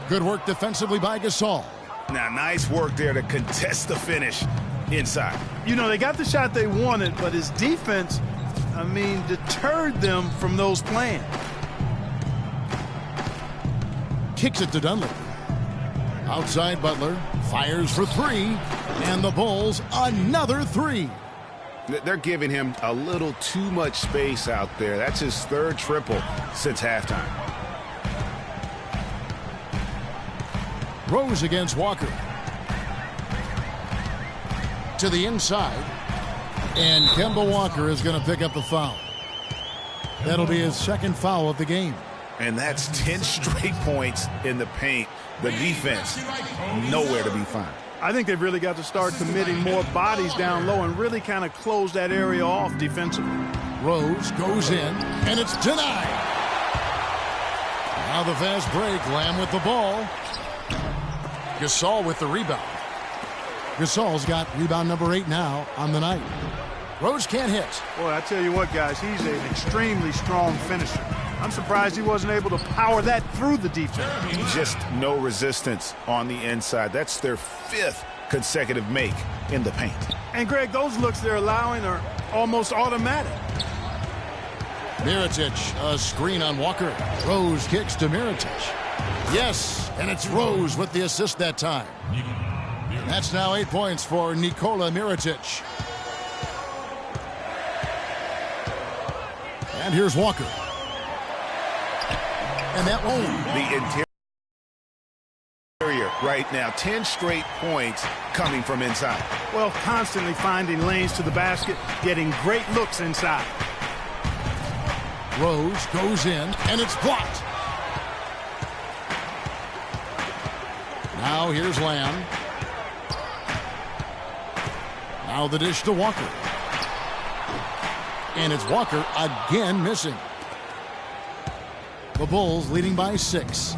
Good work defensively by Gasol. Now, nice work there to contest the finish inside. You know, they got the shot they wanted, but his defense, deterred them from those plans. Kicks it to Dunleavy. Outside Butler. Fires for 3. And the Bulls, another 3. They're giving him a little too much space out there. That's his 3rd triple since halftime. Rose against Walker. To the inside. And Kemba Walker is going to pick up the foul. That'll be his 2nd foul of the game. And that's 10 straight points in the paint. The defense, nowhere to be found. I think they've really got to start committing more bodies down low and really kind of close that area off defensively. Rose goes in, and it's denied. Now the fast break. Lamb with the ball. Gasol with the rebound. Gasol's got rebound number 8 now on the night. Rose can't hit. Boy, I tell you what, guys, he's an extremely strong finisher. I'm surprised he wasn't able to power that through the defense. Just no resistance on the inside. That's their 5th consecutive make in the paint. And, Greg, those looks they're allowing are almost automatic. Mirotic, a screen on Walker. Rose kicks to Mirotic. Yes, and it's Rose with the assist that time. That's now 8 points for Nikola Mirotic. And here's Walker. And that won't. The interior right now, 10 straight points coming from inside. Well, constantly finding lanes to the basket, getting great looks inside. Rose goes in, and it's blocked. Now here's Lamb. Now the dish to Walker. And it's Walker again missing. The Bulls leading by 6.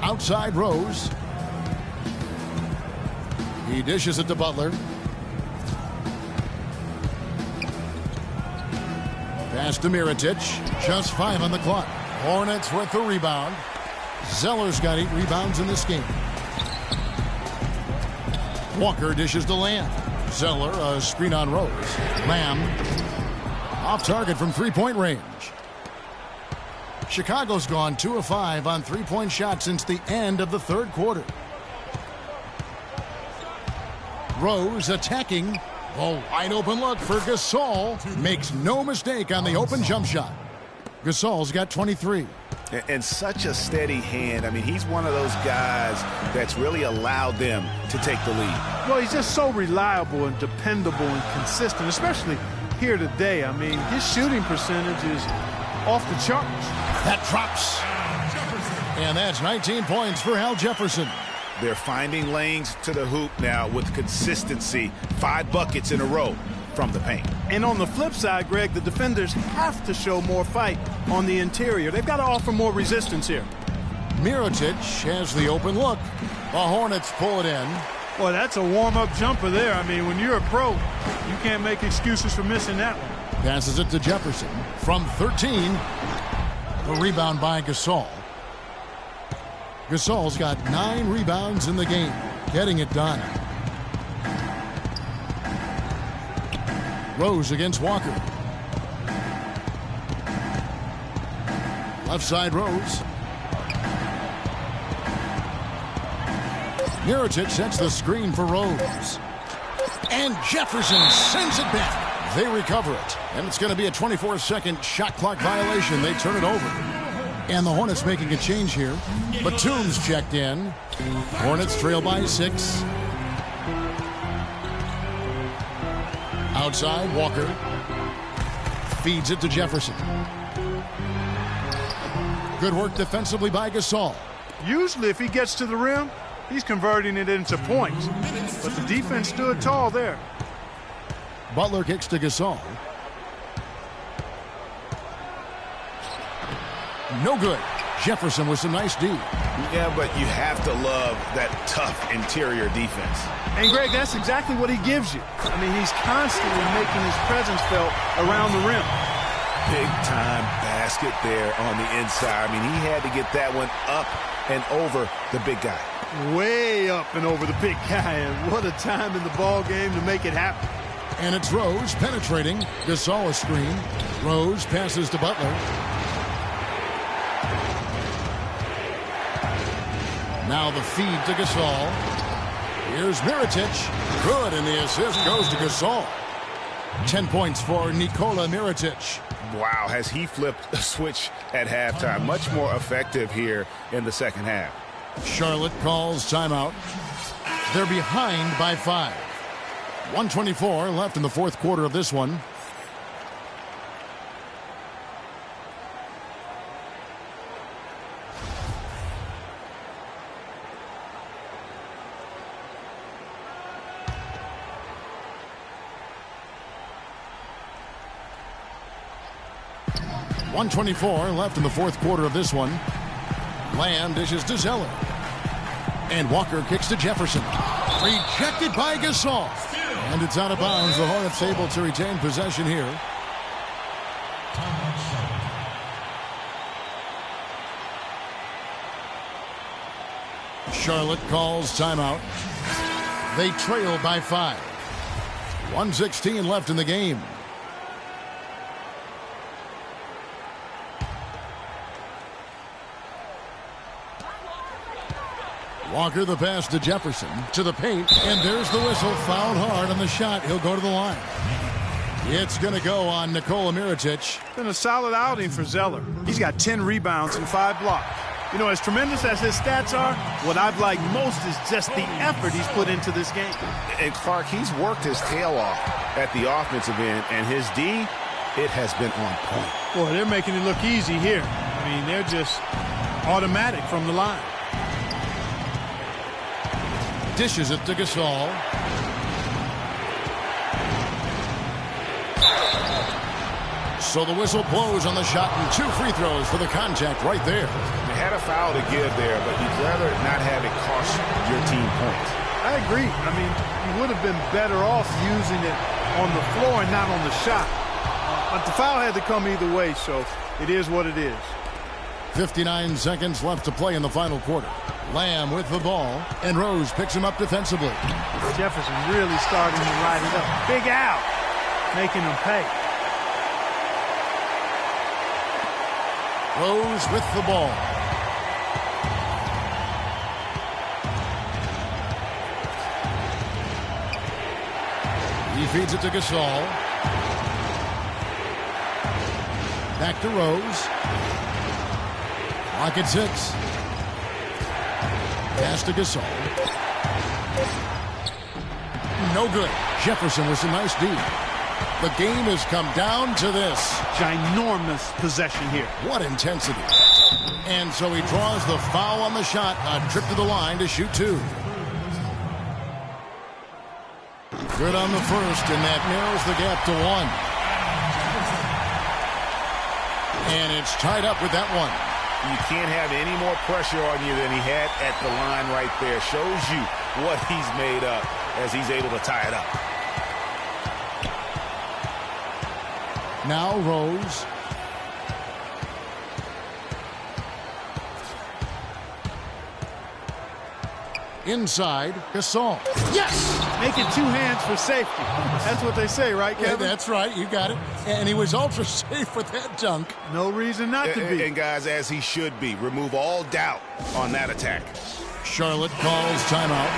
Outside Rose. He dishes it to Butler. Pass to Mirotic. Just 5 on the clock. Hornets with the rebound. Zeller's got 8 rebounds in this game. Walker dishes to Lamb. Zeller, a screen on Rose. Lamb off target from three-point range. Chicago's gone 2 of 5 on three-point shots since the end of the third quarter. Rose attacking. A wide open look for Gasol. Makes no mistake on the open jump shot. Gasol's got 23. And such a steady hand. I mean, he's one of those guys that's really allowed them to take the lead. Well, he's just so reliable and dependable and consistent, especially here today. I mean, his shooting percentage is off the charts. That drops. And that's 19 points for Al Jefferson. They're finding lanes to the hoop now with consistency. 5 buckets in a row from the paint. And on the flip side, Greg, the defenders have to show more fight on the interior. They've got to offer more resistance here. Mirotic has the open look. The Hornets pull it in. Boy, that's a warm-up jumper there. I mean, when you're a pro, you can't make excuses for missing that one. Passes it to Jefferson. From 13, the rebound by Gasol. Gasol's got 9 rebounds in the game, getting it done. Rose against Walker. Left side Rose. Mirotic sets the screen for Rose. And Jefferson sends it back. They recover it. And it's going to be a 24-second shot clock violation. They turn it over. And the Hornets making a change here. Batum's checked in. Hornets trail by 6. Outside, Walker feeds it to Jefferson. Good work defensively by Gasol. Usually if he gets to the rim, he's converting it into points. But the defense stood tall there. Butler kicks to Gasol. No good. Jefferson with some nice D. Yeah, but you have to love that tough interior defense. And, Greg, that's exactly what he gives you. I mean, he's constantly making his presence felt around the rim. Big-time basket there on the inside. I mean, he had to get that one up and over the big guy. Way up and over the big guy, and what a time in the ball game to make it happen. And it's Rose penetrating. Gasol a screen. Rose passes to Butler. Now the feed to Gasol. Here's Mirotic. Good, and the assist goes to Gasol. 10 points for Nikola Mirotic. Wow, has he flipped a switch at halftime. Much more effective here in the second half. Charlotte calls timeout. They're behind by 5. 124 left in the fourth quarter of this one. .124 left in the fourth quarter of this one. Lamb dishes to Zeller. And Walker kicks to Jefferson. Rejected by Gasol. And it's out of bounds. The Hornets able to retain possession here. Charlotte calls timeout. They trail by 5. 1:16 left in the game. Walker the pass to Jefferson, to the paint, and there's the whistle. Fouled hard on the shot. He'll go to the line. It's going to go on Nikola Mirotic. Been a solid outing for Zeller. He's got 10 rebounds and 5 blocks. You know, as tremendous as his stats are, what I've liked most is just the effort he's put into this game. And Clark, he's worked his tail off at the offensive end, and his D, it has been on point. Boy, they're making it look easy here. I mean, they're just automatic from the line. Dishes it to Gasol. So the whistle blows on the shot, and 2 free throws for the contact right there. You had a foul to give there, but you'd rather not have it cost your team points. I agree. I mean, you would have been better off using it on the floor and not on the shot. But the foul had to come either way, so it is what it is. 59 seconds left to play in the final quarter. Lamb with the ball, and Rose picks him up defensively. Jefferson really starting to ride it up. Big out, making him pay. Rose with the ball. He feeds it to Gasol. Back to Rose. Clock at 6. Pass to Gasol. No good. Jefferson with some nice D. The game has come down to this. Ginormous possession here. What intensity. And so he draws the foul on the shot. A trip to the line to shoot 2. Good on the first, and that narrows the gap to 1. And it's tied up with that one. You can't have any more pressure on you than he had at the line right there. Shows you what he's made up as he's able to tie it up. Now Rose. Inside, Gasol. Yes! Make it 2 hands for safety. That's what they say, right, Kevin? Yeah, that's right. You got it. And he was ultra safe with that dunk. No reason not to be. And guys, as he should be. Remove all doubt on that attack. Charlotte calls timeout.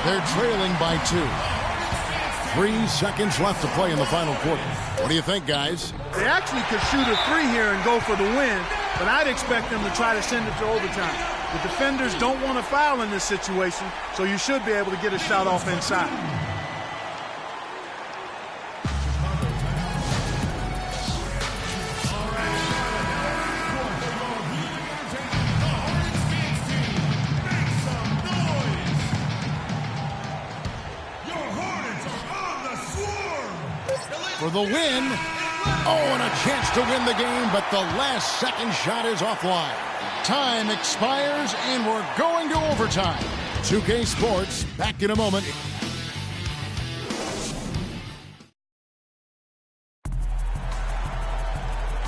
They're trailing by 2. 3 seconds left to play in the final quarter. What do you think, guys? They actually could shoot a 3 here and go for the win, but I'd expect them to try to send it to overtime. The defenders don't want to foul in this situation, so you should be able to get a shot off inside. For the win. Oh, and a chance to win the game, but the last second shot is offline. Time expires, and we're going to overtime. 2K Sports, back in a moment.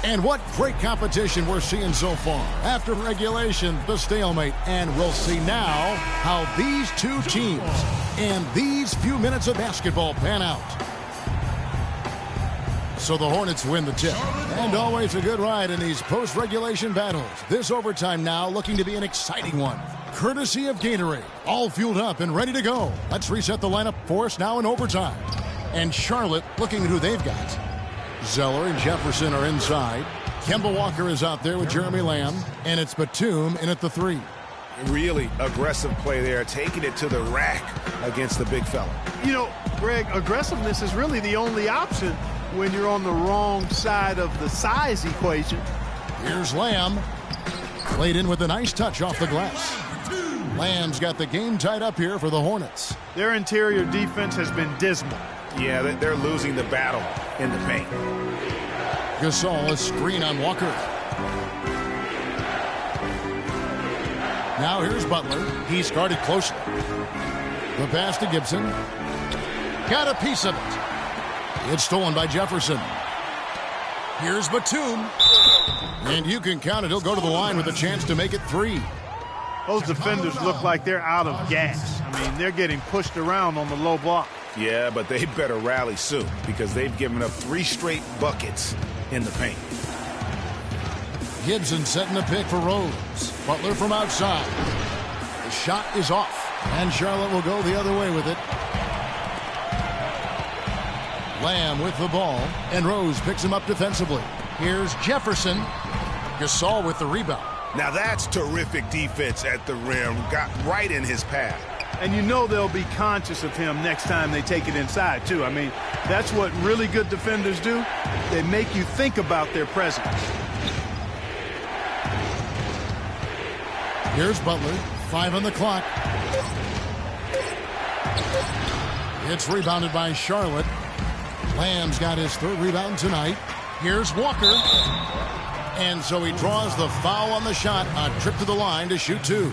And what great competition we're seeing so far. After regulation, the stalemate, and we'll see now how these 2 teams and these few minutes of basketball pan out. So the Hornets win the tip. And always a good ride in these post-regulation battles. This overtime now looking to be an exciting one. Courtesy of Gatorade. All fueled up and ready to go. Let's reset the lineup for us now in overtime. And Charlotte looking at who they've got. Zeller and Jefferson are inside. Kemba Walker is out there with Jeremy Lamb. And it's Batum in at the 3. Really aggressive play there, taking it to the rack against the big fella. You know, Greg, aggressiveness is really the only option when you're on the wrong side of the size equation. Here's Lamb. Played in with a nice touch off the glass. Lamb's got the game tied up here for the Hornets. Their interior defense has been dismal. Yeah, they're losing the battle in the paint. Gasol, a screen on Walker. Now here's Butler. He's guarded closely. The pass to Gibson. Got a piece of it. It's stolen by Jefferson. Here's Batum. And you can count it. He'll go to the line with a chance to make it 3. Those defenders look like they're out of gas. I mean, they're getting pushed around on the low block. Yeah, but they better rally soon because they've given up 3 straight buckets in the paint. Gibson setting the pick for Rose. Butler from outside. The shot is off. And Charlotte will go the other way with it. Lamb with the ball. And Rose picks him up defensively. Here's Jefferson. Gasol with the rebound. Now that's terrific defense at the rim. Got right in his path. And you know they'll be conscious of him next time they take it inside, too. I mean, that's what really good defenders do. They make you think about their presence. Here's Butler. 5 on the clock. It's rebounded by Charlotte. Lamb's got his 3rd rebound tonight. Here's Walker. And so he draws the foul on the shot. A trip to the line to shoot 2.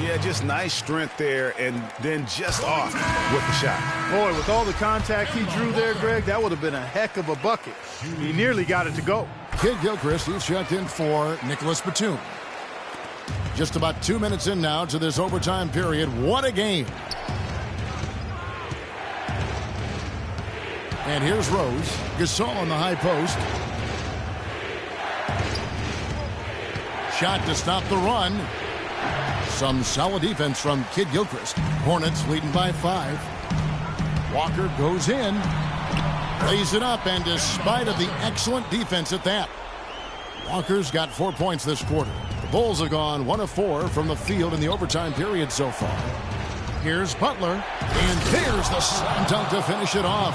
Yeah, just nice strength there and then just off with the shot. Boy, with all the contact he drew there, Greg, that would have been a heck of a bucket. He nearly got it to go. Kid Gilchrist, he's checked in for Nicholas Batum. Just about 2 minutes in now to this overtime period. What a game. And here's Rose. Gasol on the high post. Shot to stop the run. Some solid defense from Kid Gilchrist. Hornets leading by 5. Walker goes in. Lays it up, and despite of the excellent defense at that, Walker's got 4 points this quarter. The Bulls have gone 1 of 4 from the field in the overtime period so far. Here's Butler, and there's the slam dunk to finish it off.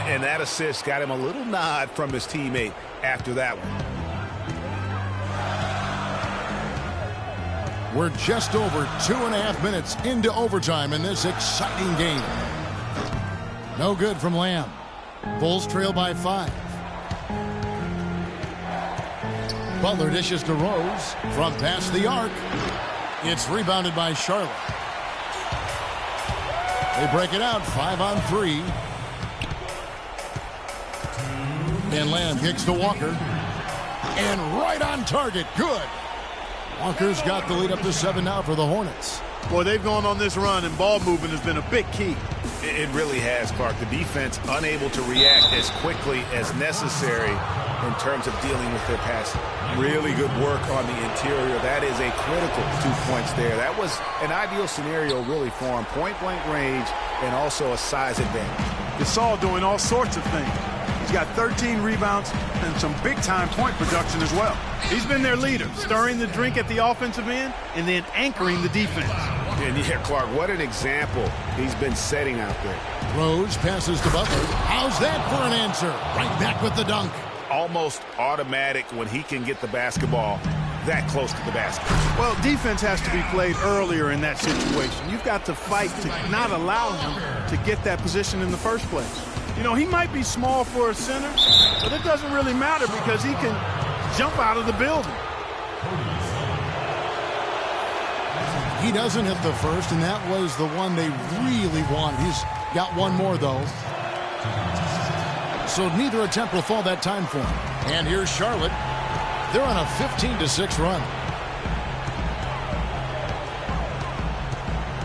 And that assist got him a little nod from his teammate after that one. We're just over 2.5 minutes into overtime in this exciting game. No good from Lamb. Bulls trail by 5. Butler dishes to Rose from past the arc. It's rebounded by Charlotte. They break it out 5 on 3. And Lamb kicks to Walker. And right on target. Good. Walker's got the lead up to 7 now for the Hornets. Boy, they've gone on this run, and ball movement has been a big key. It really has, Clark. The defense unable to react as quickly as necessary in terms of dealing with their passing. Really good work on the interior. That is a critical 2 points there. That was an ideal scenario really for him. Point-blank range and also a size advantage. Gasol doing all sorts of things. He's got 13 rebounds and some big-time point production as well. He's been their leader, stirring the drink at the offensive end and then anchoring the defense. And yeah, Clark, what an example he's been setting out there. Rose passes to Butler. How's that for an answer? Right back with the dunk. Almost automatic when he can get the basketball that close to the basket. Well, defense has to be played earlier in that situation. You've got to fight to not allow him to get that position in the first place. You know, he might be small for a center, but it doesn't really matter because he can jump out of the building. He doesn't hit the first, and that was the one they really wanted. He's got one more, though. So neither attempt will fall that time for him. And here's Charlotte. They're on a 15-6 run.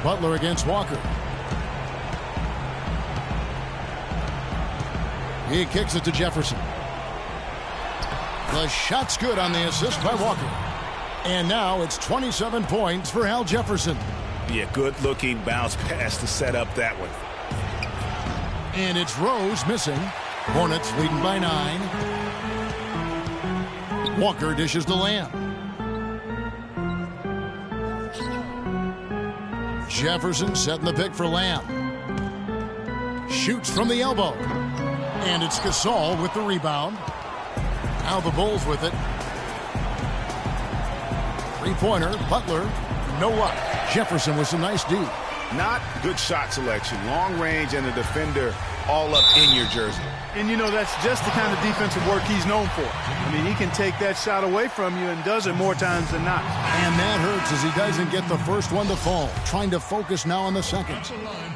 Butler against Walker. He kicks it to Jefferson. The shot's good on the assist by Walker. And now it's 27 points for Al Jefferson. Yeah, good-looking bounce pass to set up that one. And it's Rose missing. Hornets leading by 9. Walker dishes to Lamb. Jefferson setting the pick for Lamb. Shoots from the elbow. And it's Gasol with the rebound. Now the Bulls with it. Three-pointer, Butler, no luck. Jefferson with some nice D. Not good shot selection. Long range and a defender all up in your jersey. And, you know, that's just the kind of defensive work he's known for. I mean, he can take that shot away from you and does it more times than not. And that hurts as he doesn't get the first one to fall. Trying to focus now on the second.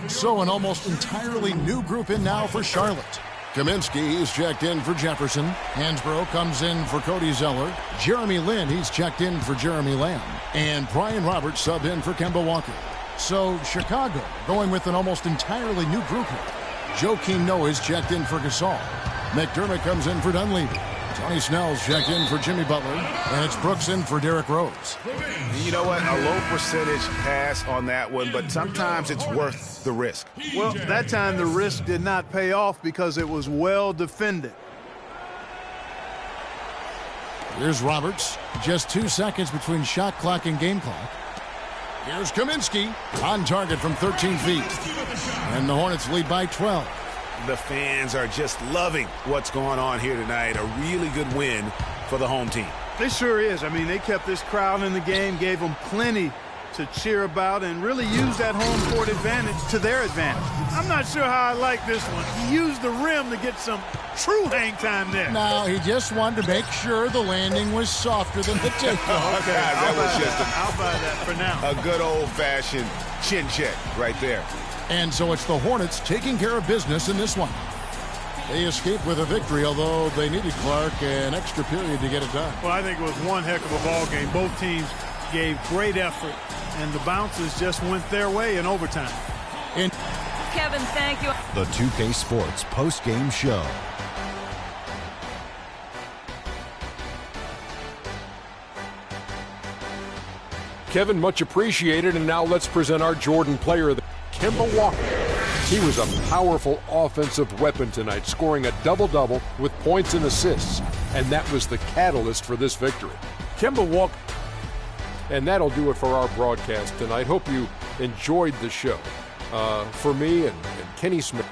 So an almost entirely new group in now for Charlotte. Kaminsky is checked in for Jefferson. Hansbrough comes in for Cody Zeller. Jeremy Lin, he's checked in for Jeremy Lamb. And Brian Roberts subbed in for Kemba Walker. So Chicago going with an almost entirely new group here. Joakim Noah is checked in for Gasol. McDermott comes in for Dunleavy. Tony Snell's checked in for Jimmy Butler. And it's Brooks in for Derrick Rose. You know what? A low percentage pass on that one, but sometimes it's worth the risk. Well, that time the risk did not pay off because it was well defended. Here's Roberts. Just 2 seconds between shot clock and game clock. Here's Kaminsky on target from 13 feet. And the Hornets lead by 12. The fans are just loving what's going on here tonight. A really good win for the home team. It sure is. I mean, they kept this crowd in the game, gave them plenty to cheer about, and really used that home court advantage to their advantage. I'm not sure how I like this one. He used the rim to get some true hang time there. No, he just wanted to make sure the landing was softer than the takeoff. Okay, I'll buy that for now. A good old-fashioned chin check right there. And so it's the Hornets taking care of business in this one. They escaped with a victory, although they needed Clark an extra period to get it done. Well, I think it was one heck of a ball game. Both teams gave great effort, and the bounces just went their way in overtime. Kevin, thank you. The 2K Sports post-game show. Kevin, much appreciated. And now let's present our Jordan player, Kemba Walker. He was a powerful offensive weapon tonight, scoring a double-double with points and assists. And that was the catalyst for this victory. Kemba Walker. And that'll do it for our broadcast tonight. Hope you enjoyed the show. For me and Kenny Smith.